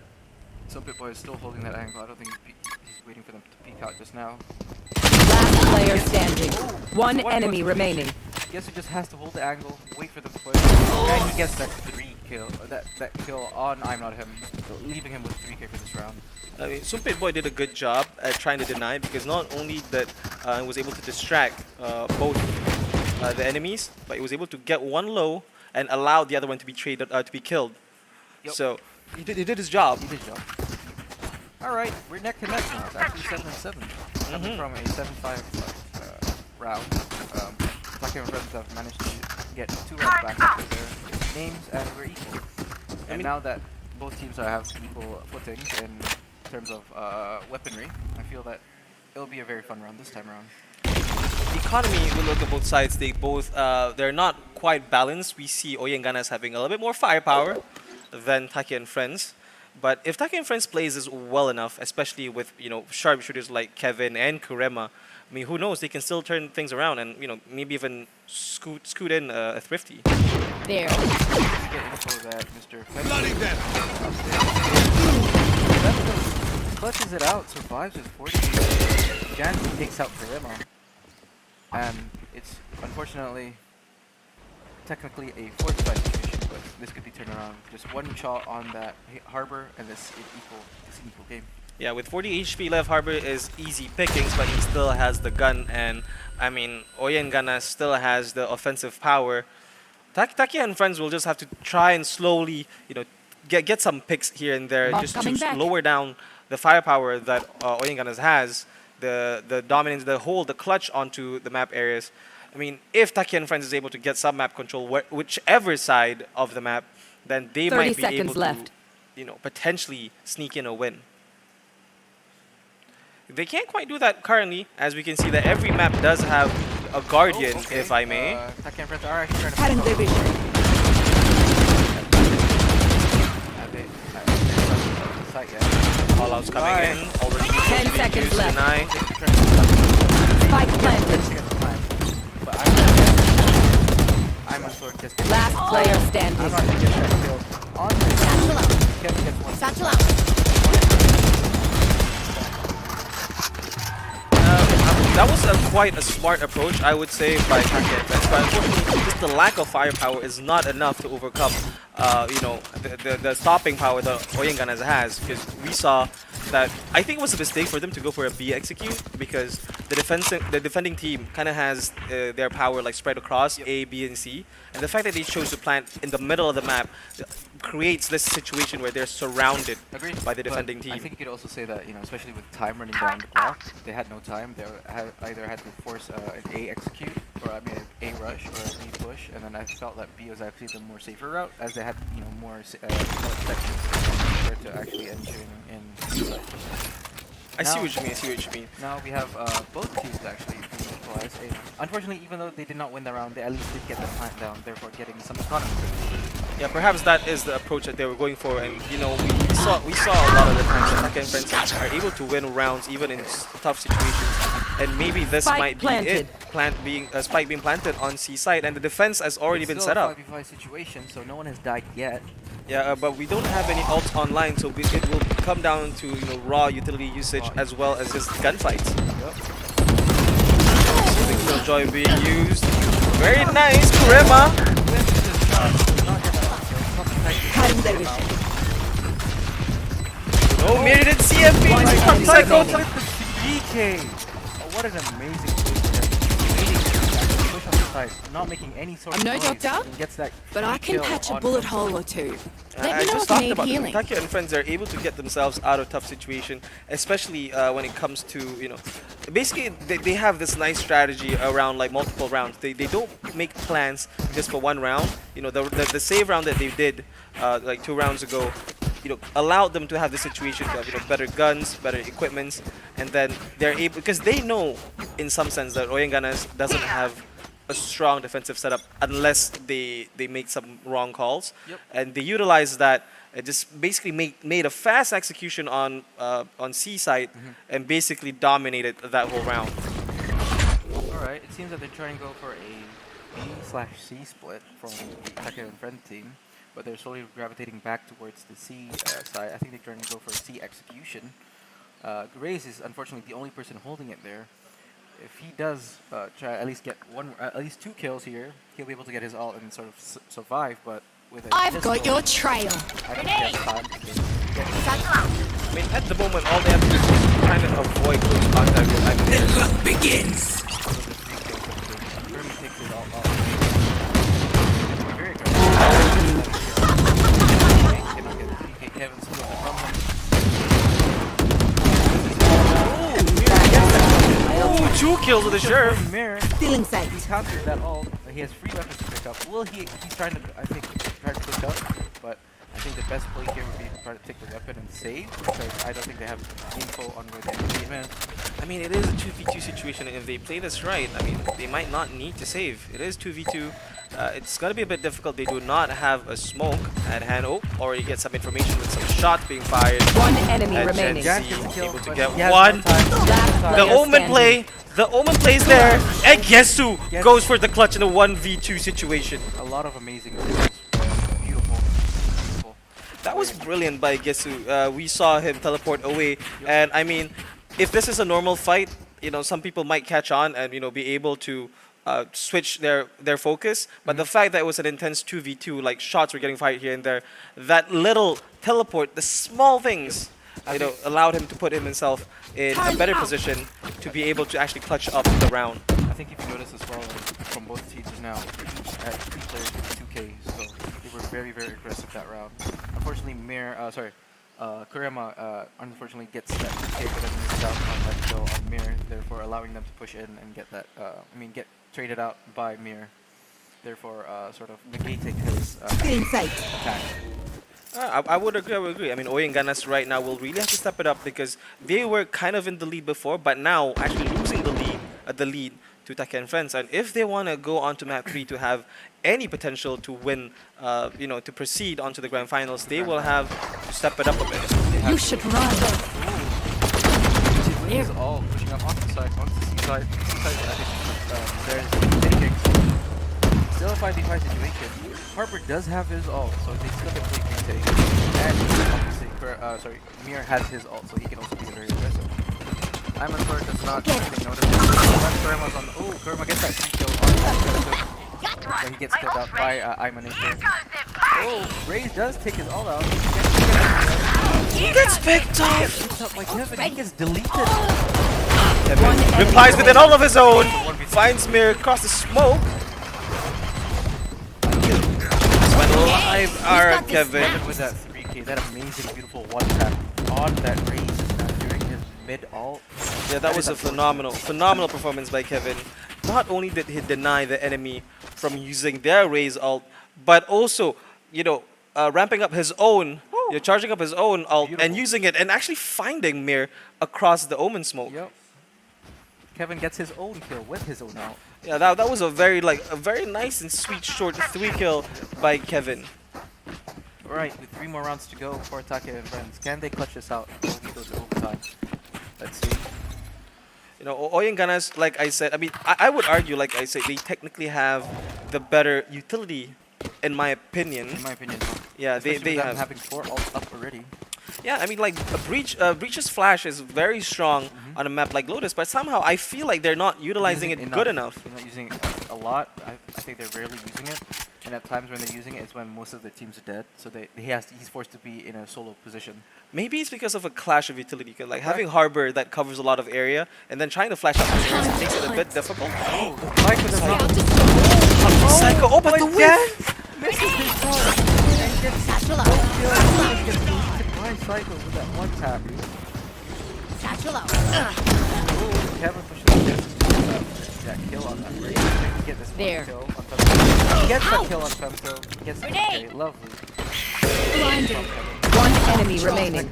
Sumpit Boy is still holding that angle. I don't think he's waiting for them to peek out just now. Last player standing. One One enemy plus remaining. I guess he just has to hold the angle, wait for them to push, and he gets that 3 kill, that kill on I'm Not Him, leaving him with 3k for this round. I mean, Sumpit Boy did a good job at trying to deny, because not only that he was able to distract both the enemies, but he was able to get one low and allow the other one to be to be killed. Yep. So he did his job. He did job. Alright, we're neck to neck now. It's actually 7-7. Coming from a 7-5 round. Taki and friends have managed to get 2 rounds back after their names, and we're equal. And now that both teams have equal footing in terms of weaponry, I feel that it'll be a very fun round this time around. The economy, we look at both sides, they're not quite balanced. We see Oyenganas having a little bit more firepower than Taki and Friends. But if Taki and Friends plays this well enough, especially with sharpshooters like Kevin and Kurema, I mean, who knows? They can still turn things around and maybe even scoot in a Thrifty. There. Let's get info that Mr. Bloody them! Clutches it out, survives with 40. Jansen takes out Kurema. And it's unfortunately technically a 4-5 situation, but this could be turned around. Just one shot on that harbor, and it's an equal game. Yeah, with 40 HP left, Harbor is easy pickings, but he still has the gun, and I mean, Oyengana still has the offensive power. Taki and friends will just have to try and slowly, get some picks here and there, Bomb just coming to back. lower down the firepower that Oyengana has, the dominance, the clutch onto the map areas. I mean, if Taki and friends is able to get some map control, whichever side of the map, then they 30 might be seconds able left. to, potentially sneak in a win. They can't quite do that currently, as we can see that every map does have a guardian, Oh, okay. if I may. Taki and friends are actually trying to Current pick up. division. Site yet. All outs coming Right. in. Already 10 being seconds used to left. deny. Spike planted. But I'm on sword just Last player I'm standing. not gonna get that kill on this. Kevin gets one. Satchel out. That was quite a smart approach, I would say, by Taki and friends. But unfortunately, just the lack of firepower is not enough to overcome, the stopping power that Oyenganas has. Because we saw that I think it was a mistake for them to go for a B execute, because the defending team kind of has their power like spread across A, B, and C, and the fact that they chose to plant in the middle of the map creates this situation where they're surrounded Agreed. by the But defending I team. think you could also say that, especially with time running down the clock, they had no time. They either had to force an A execute, or I mean an A rush or an A push, and then I felt that B was actually the more safer route, as they had more sections compared to actually entering in. I see what you mean. Now we have both teams actually equalize. Unfortunately, even though they did not win the round, they at least did get the plant down, therefore getting some economy. Yeah, perhaps that is the approach that they were going for, and we saw a lot of the times that Taki and friends are able to win rounds even in tough situations, and maybe this Spike might planted. be it. Spike being planted on C side, and the defense has already been set up. It's still a 5v5 situation, so no one has died yet. Yeah, but we don't have any ults online, so it will come down to raw utility usage as well as just gunfights. Yep. Killjoy being used. Very nice, Kurema. No, Mir didn't see him being from Psycho. DK! Oh, what an amazing play for him. Waiting to push on the side, not making any sort of I'm no noise, doctor, and gets that but I free can kill patch a on bullet console. hole or two. I Let me know just if talked you need about healing. Takia and friends are able to get themselves out of tough situation, especially when it comes to, you know, basically they have this nice strategy around like multiple rounds. They don't make plans just for one round. You know, the save round that they did like 2 rounds ago, you know, allowed them to have the situation to have, you know, better guns, better equipments, and then they're able, because they know in some sense that Oyenganas doesn't have a strong defensive setup unless they make some wrong calls. Yep. And they utilize that and just basically made a fast execution on C side and basically dominated that whole round. Alright, it seems that they're trying to go for a B/C split from the Taka and Friend team, but they're slowly gravitating back towards the C side. I think they're trying to go for a C execution. Graze is unfortunately the only person holding it there. If he does try at least get at least 2 kills here, he'll be able to get his ult and sort of survive. But with a I've pistol, got your trail. I don't think he has time to get I mean, at the moment, all they have to do is kind of avoid close contact with Ivan. Begins. Kirby takes his ult off. Very aggressive. Cannot get the PK. Kevin still from him. Ooh, 2 kills with the Sheriff. Mirror. Feeling safe. He countered that ult. He has 3 weapons to pick up. Will he's trying to, I think, try to push up, but I think the best play here would be to try to take the weapon and save, because I don't think they have info on where the enemy is. I mean, it is a 2v2 situation, and if they play this right, I mean, they might not need to save. It is 2v2. It's going to be a bit difficult. They do not have a smoke at hand. Oh, already get some information with some shots being fired. One enemy And remaining. Gen Jan Z gets a kill, able to but get he has one. no time. Last The player Omen standing. play. The Omen plays there, and Gesu goes for the clutch in a 1v2 situation. A lot of amazing things. Beautiful. That was brilliant by Gesu. We saw him teleport away, and I mean, if this is a normal fight, you know, some people might catch on and, you know, be able to switch their focus. But the fact that it was an intense 2v2, like shots were getting fired here and there, that little teleport, the small things, you know, allowed him to put himself in a better position to be able to actually clutch up the round. I think if you notice as well, from both teams now, each at 3 players with 2K, so they were very, very aggressive that round. Unfortunately, Kurema unfortunately gets that 2K, but then misses out on that kill on Mir, therefore allowing them to push in and get that, get traded out by Mir, therefore sort of negating his Feeling safe. attack. I would agree. I mean, Oyenganas right now will really have to step it up because they were kind of in the lead before, but now actually losing the lead to Taka and Friends. And if they want to go on to map 3 to have any potential to win, you know, to proceed onto the grand finals, they will have to step it up a bit. You should run. Is all pushing up onto the side, onto the C side. C side, I think there's taking. Still a 5v5 situation. Harper does have his ult, so they still can play retake. And obviously, Mir has his ult, so he can also be very aggressive. Iman Thor does not even notice. Kurema's on. Oh, Kurema gets that free kill on that. But he gets killed out by Imanation. Oh, Raze does take his ult out. He gets picked off. Picked up by Kevin. He gets deleted. Kevin replies with an ult of his own. Finds Mir across the smoke. Went live, our Kevin. With that 3K, that amazing, beautiful one tap on that Raze during his mid ult. Yeah, that was a phenomenal performance by Kevin. Not only did he deny the enemy from using their Raze ult, but also, you know, ramping up his own, charging up his own ult and using it and actually finding Mir across the Omen smoke. Yep. Kevin gets his own kill with his own ult. Yeah, that was a very nice and sweet short 3 kill by Kevin. Right, with 3 more rounds to go for Taka and Friends. Can they clutch this out? Will we go to overtime? Let's see. You know, Oyenganas, like I said, I mean, I would argue, like I said, they technically have the better utility, in my opinion. In my opinion, Yeah, they especially with them have. having 4 ults up already. Yeah, I mean, like Breach's flash is very strong on a map like Lotus, but somehow I feel like they're not utilizing it good enough. They're not using it a lot. I think they're rarely using it, and at times when they're using it, it's when most of the teams are dead. So he's forced to be in a solo position. Maybe it's because of a clash of utility. 'Cause, like having Harbor that covers a lot of area, and then trying to flash up makes it a bit difficult. Psycho. Oh, but the whiff! Satchel out. Why Psycho with that one tap? Satchel out. Kevin pushes that kill on that break. He get this There. one kill on Femto. He gets that kill on Femto. He gets the okay, lovely. Blinded. One enemy remaining.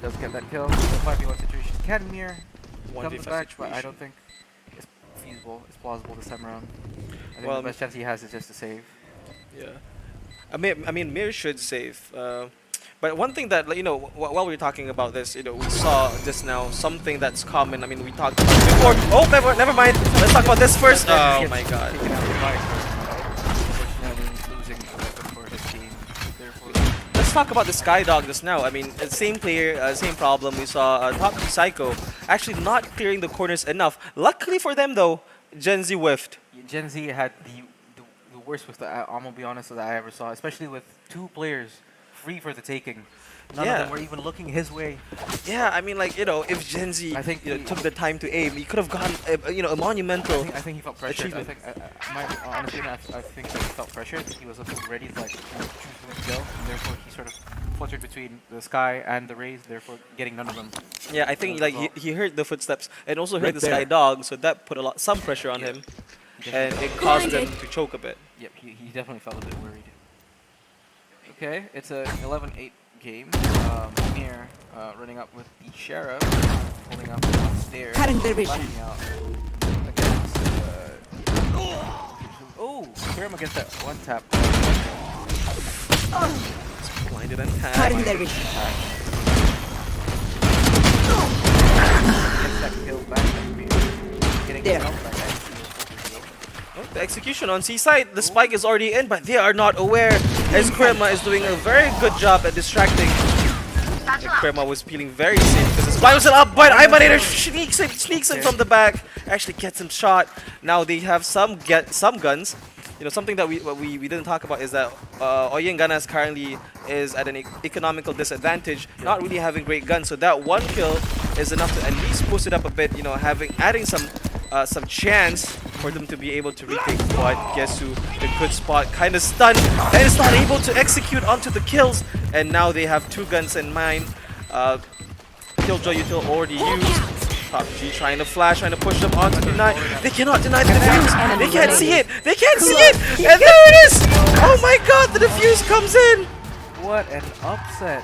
Does get that kill. 5v1 situation. Can mirror. Comes 1v5 back, but I situation. don't think it's feasible. It's plausible this time around. I think Well, the best chance he has is just to save. Yeah, I mean, Mir should save. But one thing that, like, you know, while we were talking about this, you know, we saw just now something that's common. I mean, we talked about it before. Oh, never mind. Let's talk about this first. Oh my God. Taken out the fight. Unfortunately, losing the weapon for his team. Therefore, Let's talk about the Skydog just now. I mean, same player, same problem. We saw top 2 Psycho actually not clearing the corners enough. Luckily for them, though, Gen Z whiffed. Gen Z had the worst with I'm gonna be honest that I ever saw, especially with 2 players free for the taking. None of them were even looking his way. Yeah, I mean, like, you know, if Gen Z I think took the time to aim, he could have gotten a monumental. I think he felt pressured. I achievement. think honestly, I think that he felt pressured. He was ready to like choose who to go, and therefore he sort of fluttered between the sky and the rays, therefore getting none of them. Yeah, I think like he heard the footsteps and also heard the Sky Dog, so that put some pressure on him, and it caused him to choke a bit. Yep, he definitely felt a bit worried. Okay, it's a 11-8 game. Mir running up with the Sheriff, holding up on stairs, Cutting their vision. flashing out against. Oh, Kiram against that one tap. Blinded and tagged. Cutting their vision. Gets that kill back from Mir. Getting There. himself back. Oh, the execution on C-side, the spike is already in, but they are not aware, as Krema is doing a very good job at distracting. And Krema was feeling very safe because his spike was up, but Ibanator sneaks in from the back, actually gets him shot. Now they have some guns. You know, something that we didn't talk about is that Oyen Ganas currently is at an economical disadvantage, not really having great guns. So that one kill is enough to at least boost it up a bit. You know, adding some chance for them to be able to retake. But Gesu, the good spot, kind of stunned and is not able to execute onto the kills. And now they have 2 guns in mind. Killjoy util already used. Top G trying to flash, trying to push them onto deny. They cannot deny the defuse. They can't see it. They can't see it. And there it is. Oh my God, the defuse comes in. What an upset!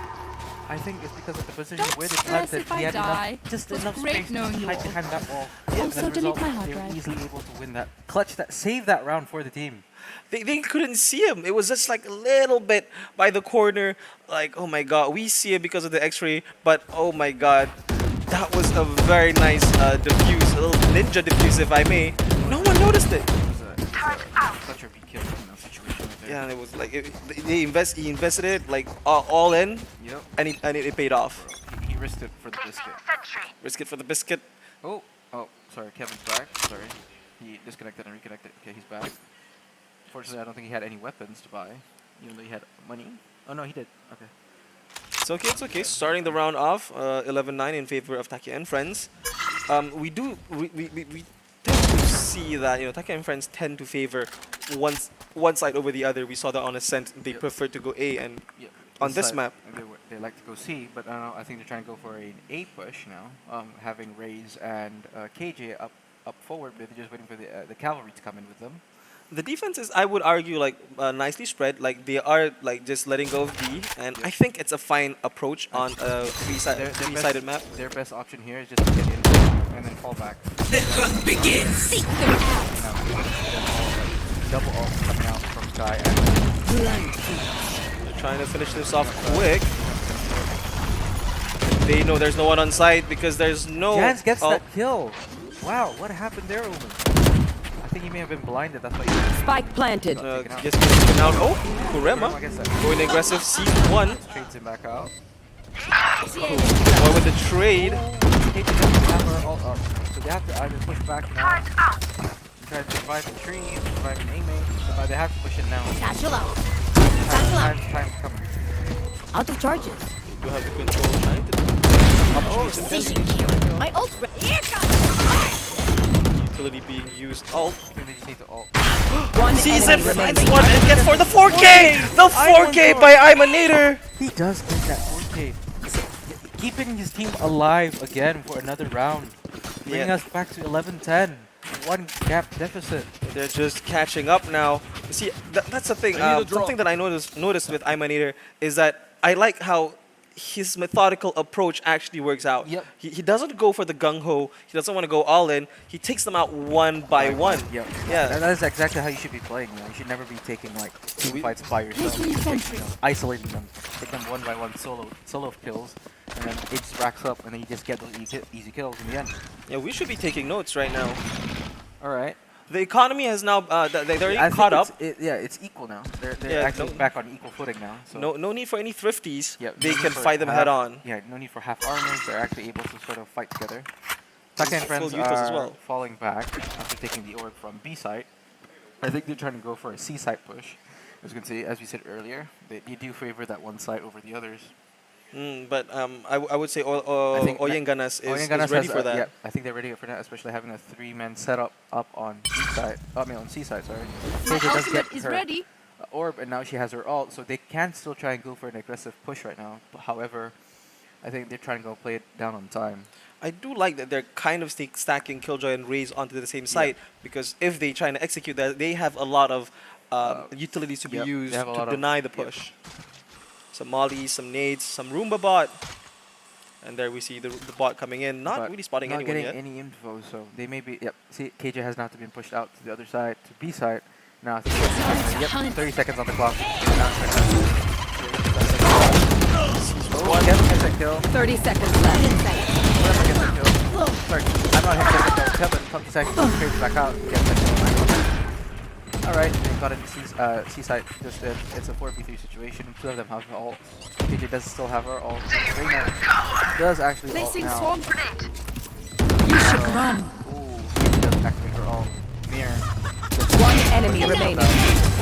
I think it's because of the position where they planted. He had enough space to hide behind that wall. And as a result, they were easily able to win that clutch, save that round for the team. They couldn't see him. It was just like a little bit by the corner. Like, oh my God, we see it because of the X-ray, but oh my God, that was a very nice defuse, a little ninja defuse, if I may. No one noticed it. It was a clutch or be killed situation right there. Yeah, and it was like he invested it like all in, Yep. and it paid off. He risked it for the biscuit. Risk it for the biscuit. Oh, sorry, Kevin's back. Sorry. He disconnected and reconnected. Okay, he's back. Fortunately, I don't think he had any weapons to buy, even though he had money. Oh no, he did. Okay. It's okay. Starting the round off, 11-9 in favor of Takia and friends. We tend to see that, you know, Takia and friends tend to favor one side over the other. We saw that on Ascent. They preferred to go A, and on this side, map, they like to go C, but I don't know. I think they're trying to go for an A push now. Having Raze and KJ up forward, but they're just waiting for the cavalry to come in with them. the defense is, I would argue, like nicely spread. Like they are like just letting go of B, and I think it's a fine approach on a three-sided map. Their best option here is just to get in and then fall back. The hunt begins. Seek them out. Double ult coming out from Sky and They're trying to finish this off quick. They know there's no one on site because there's no. Jans gets that kill. Wow, what happened there, Omen? I think he may have been blinded. That's why he Spike planted. Just taken out. Oh, Kurema gets that. going aggressive. C1. Trades him back out. Or with the trade. They doesn't have her ult up, so they have to either push back now, try to survive the tree, survive an aiming, but they have to push it now. Satchel out. Satchel out. Time's coming. Out of charges. You have the control, trying to My ult. Here utility being used. Ult. They just need to ult. One Sees him, enemy finds remaining. one, and gets for the 4K! The 4K by Imanator! He does get that 4K. Keeping his team alive again for another round. Bringing Yeah. us back to 11-10. One gap deficit. They're just catching up now. You see, that's the thing. Something that I noticed with Imanator is that I like how his methodical approach actually works out. Yep. He doesn't go for the gung-ho. He doesn't want to go all in. He takes them out one by one. Yep. Yeah. That is exactly how you should be playing. You should never be taking like team fights by yourself. You should take, isolating them. Take them one by one solo kills. And then it just racks up and then you just get those easy kills in the end. Yeah, we should be taking notes right now. Alright. The economy has now, they're already caught up. It's equal now. They're Yeah, actually back on equal footing now. So No need for any thrifties. yeah, They no need can for fight them head on. Yeah, no need for half armors. They're actually able to sort of fight together. Taka and friends Full Yutos as are well. falling back after taking the orb from B site. I think they're trying to go for a C site push. As you can see, as we said earlier, they do favor that one site over the others. But I would say I think Oyenganas is Oyenganas ready has, for that. Yeah, I think they're ready for that, especially having a 3-man setup up on B side. On C side, sorry. My KJ does get ultimate is her ready. orb, and now she has her ult, so they can still try and go for an aggressive push right now. However, I think they're trying to go play it down on time. I do like that they're kind of stacking Killjoy and Raze onto the same site because if they try to execute that, they have a lot of utilities to be Yep, they used have a to lot of- deny the yep. push. Some mollies, some nades, some Roomba bot. And there we see the bot coming in, not But really spotting not anyone getting yet. any info, so they may be. Yep. See, KJ has now been pushed out to the other side, to B side. Now, I think yep, 30 seconds on the clock. Oh, gets a kill. 30 seconds left. Whoever gets a kill. Sorry, I'm not him getting a kill. Kevin, 20 seconds, trades back out, gets a kill. Alright, they got in C side. Just it's a 4v3 situation. Two of them have ult. KJ does still have her ult. Reyna does actually ult Placing now. swarm grenade. You should run. Ooh, KJ does activate her ult. Mirror. One enemy remaining.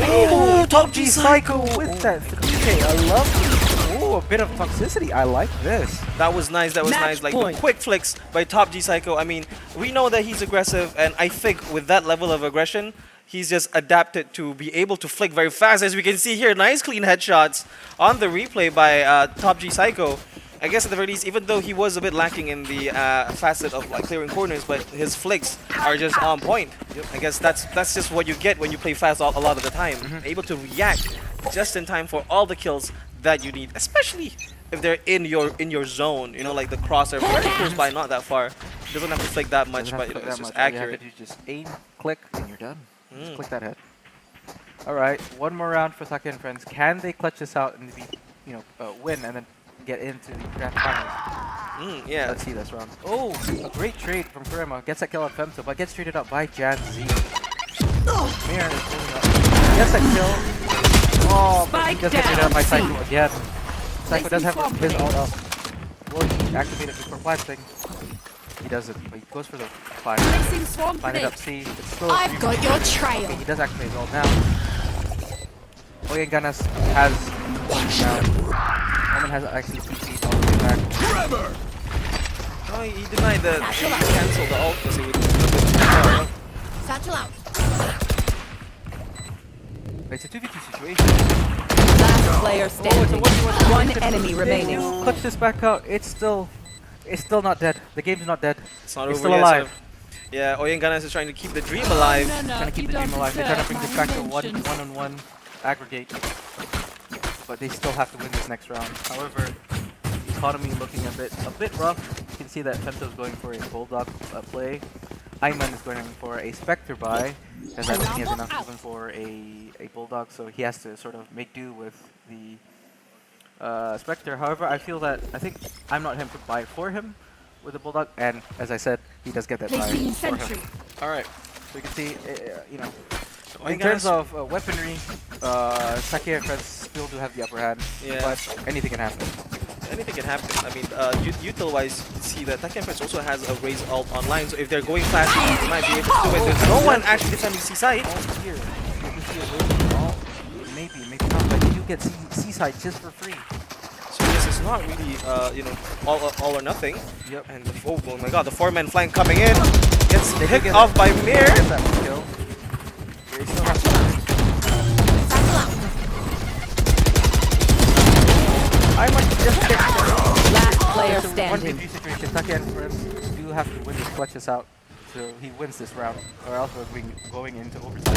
Oh, Top G Psycho with that 3K. I love it. Oh, a bit of toxicity. I like this. That was nice. That was Match nice. Like point. the quick flicks by Top G Psycho. I mean, we know that he's aggressive, and I think with that level of aggression, he's just adapted to be able to flick very fast. As we can see here, nice clean headshots on the replay by Top G Psycho. I guess at the very least, even though he was a bit lacking in the facet of like clearing corners, but his flicks are just on point. I guess that's just what you get when you play fast a lot of the time. Able to react just in time for all the kills that you need, especially if they're in your zone. You know, like the crosshair very close by, not that far. Doesn't have to flick that much, Doesn't have but to it's click just that much. All you have accurate. to do is just aim, click, and you're done. Just click that head. Alright, one more round for Taka and friends. Can they clutch this out and win and then get into the grand finals? Yeah. Let's see this round. Oh, a great trade from Kurema. Gets that kill on Femto, but gets traded up by Jan Z. Mirror is holding up. Gets that kill. Oh, but he does get traded up by Psycho again. Psycho does have his ult up. Will he activate it before planting? He doesn't, but he goes for the fire. Placing swarm Find it grenade. up C. It's still I've got your trail. Okay, he does activate his ult now. Oyenganas has now. Omen has actually CC'd all the way back. Oh, he denied the he canceled the ult because he would. Satchel out. It's a 2v2 situation. Last player standing. Oh, One enemy They remaining. do clutch this back out. It's still not dead. The game's not dead. It's not It's over still yet, alive. so- Yeah, Oyenganas is trying to keep the dream alive. Trying to keep the dream alive. They're trying to bring this back to one-on-one aggregate. But they still have to win this next round. However, the economy looking a bit rough. You can see that Femto's going for a Bulldog play. Ayman is going for a Spectre buy, because I think he has enough even for a Bulldog, so he has to sort of make do with the Spectre. However, I think I'm not him to buy for him with the Bulldog, and as I said, he does get that buy Placing for him. sentry. All right. So you can see, in Oyenganas- terms of weaponry, Saki and friends still do have the upper hand, Yeah. but anything can happen. anything can happen. I mean, util-wise, you see that Taki and Friends also has a Raze ult online, so if they're going fast, they might be able to do it. There's no one actually defending C-side. All here. You see a little all. Maybe not, but you get Seaside just for free. So this is not really, all or nothing. Yep. And oh my god, the 4-man flank coming in. Gets picked off by Mir. Gets that kill. They still have I might just get Last player It's a standing. 1v3 situation. Taki and Friends do have to win this clutches out. So he wins this round, or else we're going into overtime.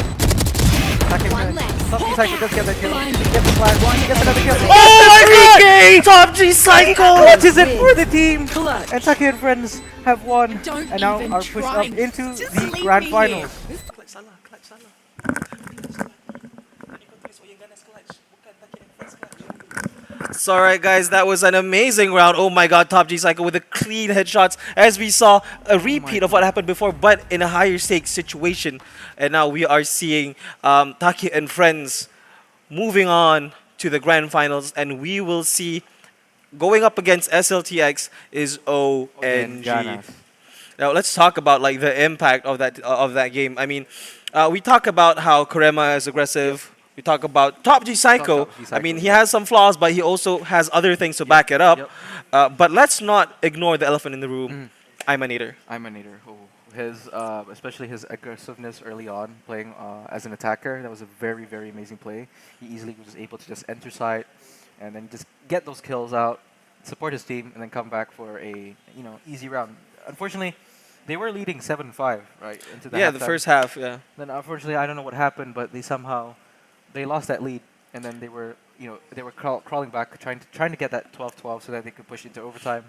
Taki and Friends. Top G Psycho does get that kill. He gets the flash. He gets another kill. Oh my god! Top G Cycle! Clutches it for the team! Clutch. And Taki and Friends have won. Don't And now even are pushed try. up into Just the leave grand me finals. Clutch Salah. So alright guys, that was an amazing round. Oh my god, Top G Cycle with the clean headshots as we saw a repeat of what happened before, but in a higher stakes situation. And now we are seeing Taki and Friends moving on to the grand finals, and we will see going up against SLTX is ONG. Now let's talk about like the impact of that game. I mean, we talk about how Kurema is aggressive. We talk about Top G Psycho. Top G I mean, Psycho, he has some flaws, but he also has other things to back it up. Yep. But let's not ignore the elephant in the room. Imanator. Imanator, his especially his aggressiveness early on, playing as an attacker, that was a very, very amazing play. He easily was able to just enter site and then just get those kills out, support his team, and then come back for a easy round. Unfortunately, they were leading 7-5 right into the Yeah, the halftime. first half. Yeah. Then unfortunately, I don't know what happened, but they lost that lead, and then they were crawling back, trying to get that 12-12 so that they could push into overtime.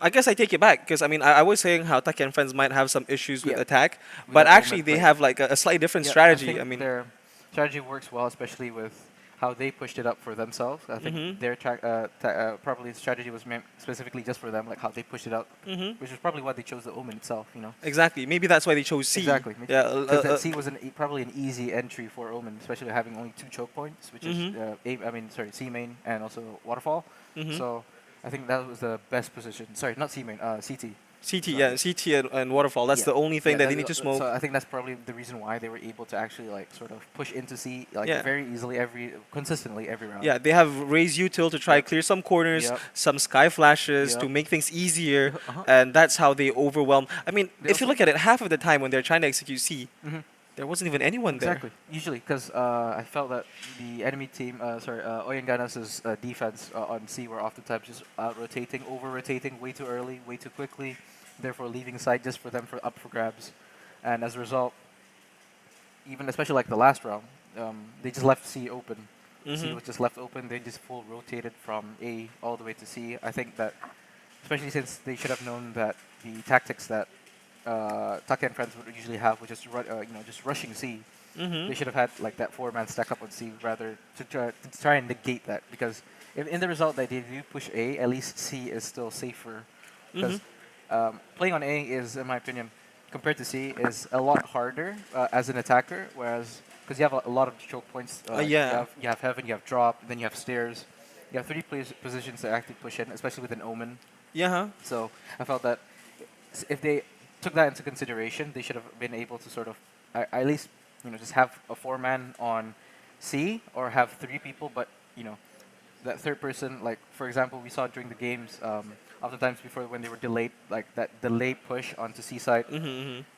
I guess I take it back because I mean I was saying how Taki and Friends might have some issues with Yeah. attack, With but that actually moment they play. have like a slightly different Yeah, strategy. I mean, their strategy works well, especially with how they pushed it up for themselves. I think their probably strategy was meant specifically just for them, like how they pushed it up, which is probably why they chose the Omen itself. Exactly. Maybe that's why they chose C. Exactly. Yeah. Because C was probably an easy entry for Omen, especially having only 2 choke points, which is C main and also Waterfall. So I think that was the best position. Sorry, not C main, CT. CT, yeah, CT and Waterfall. That's the only thing that they need to smoke. So I think that's probably the reason why they were able to actually sort of push into C Yeah. very easily consistently every round. Yeah, they have Raze Util to try clear some corners, Yep. some Sky Flashes to Yep. make things easier, and that's how they overwhelm. I mean, They if you also- look at it, half of the time when they're trying to execute C, there wasn't even anyone there. Exactly. Usually, because I felt that the enemy team, Oyenganas' defense on C were oftentimes just out-rotating, over-rotating way too early, way too quickly, therefore leaving side just for them up for grabs. And as a result, even especially like the last round, they just left C open. C was just left open. They just full rotated from A all the way to C. I think that, especially since they should have known that the tactics that Taki and Friends would usually have, which is just rushing C. They should have had like that 4-man stack up on C rather to try and negate that, because if in the result that they do push A, at least C is still safer. Because playing on A is, in my opinion, compared to C, is a lot harder as an attacker, whereas because you have a lot of choke points. Yeah. You have heaven, you have drop, then you have stairs. You have 3 positions to actually push in, especially with an Omen. Yeah. So I felt that if they took that into consideration, they should have been able to sort of at least just have a 4-man on C, or have 3 people, but that third person, like for example, we saw during the games, oftentimes before when they were delayed, like that delayed push onto C side,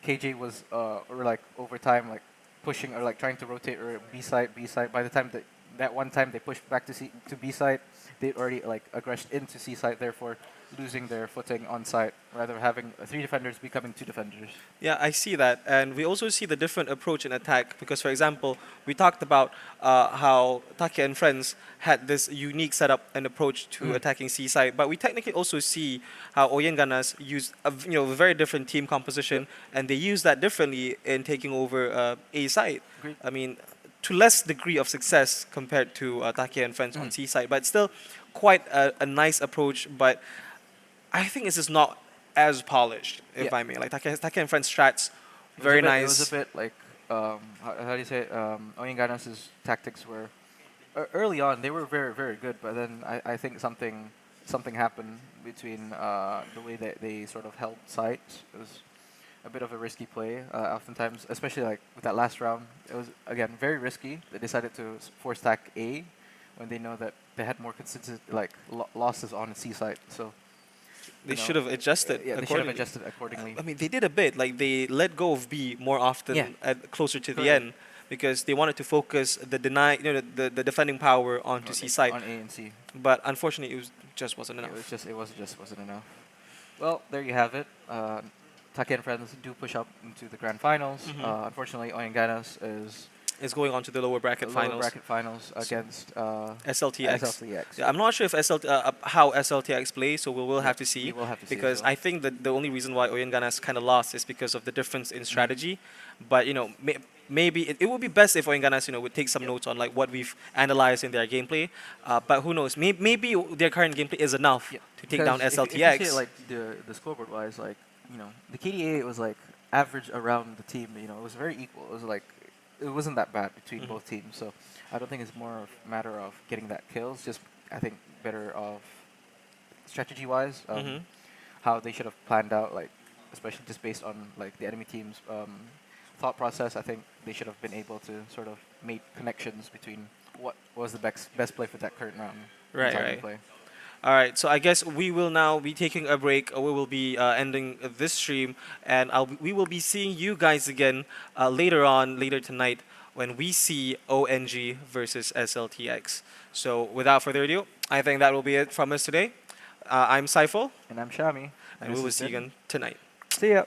KJ was or like over time like pushing or like trying to rotate or B side. By the time that one time they pushed back to B side, they'd already like aggressed into C side, therefore losing their footing on site, rather having 3 defenders becoming 2 defenders. Yeah, I see that. And we also see the different approach in attack because, for example, we talked about how Taki and Friends had this unique setup and approach to attacking C side, but we technically also see how Oyenganas used a very different team composition, and they use that differently in taking over A side. Agreed. I mean, to less degree of success compared to Taki and Friends on C side, but still quite a nice approach. But I think this is not as polished, if I may. Like Taki and Friends strats, very nice. It was a bit like how do you say it? Oyenganas' tactics were early on. They were very, very good, but then I think something something happened between the way that they sort of held sight. It was a bit of a risky play. Oftentimes, especially like with that last round, it was again very risky. They decided to force stack A when they know that they had more consistent like losses on the C side. So They should have adjusted yeah, they should have accordingly. adjusted accordingly. I mean, they did a bit. Like they let go of B more often Yeah. closer to the Correct. end because they wanted to focus the defending power onto C side. On A and C. But unfortunately, just wasn't enough. It just wasn't enough. Well, there you have it. Take and friends do push up into the grand finals. Unfortunately, Oyanganas is It's going on to the lower bracket lower finals. bracket finals against SLTX. SLTX. Yeah, I'm not sure if how SLTX plays, so we will have to see. we will have to see as because well. I think that the only reason why Oyanganas kind of lost is because of the difference in strategy. But maybe it would be best if Oyanganas would take some notes on like what we've analyzed in their gameplay. But who knows? Maybe their current gameplay is enough to take down Because SLTX. If you see it, like the scoreboard wise, like the KDA was like average around the team. It was very equal. It was like it wasn't that bad between both teams. So I don't think it's more of a matter of getting that kills. Just I think better of strategy wise, how they should have planned out, like especially just based on like the enemy team's thought process. I think they should have been able to sort of make connections between what was the best play for that current round. Right, timing right. Play. All right, so I guess we will now be taking a break. We will be ending this stream, and we will be seeing you guys again later tonight, when we see ONG versus SLTX. So without further ado, I think that will be it from us today. I'm Saiful, And I'm Shami. and we will see you again tonight. See ya.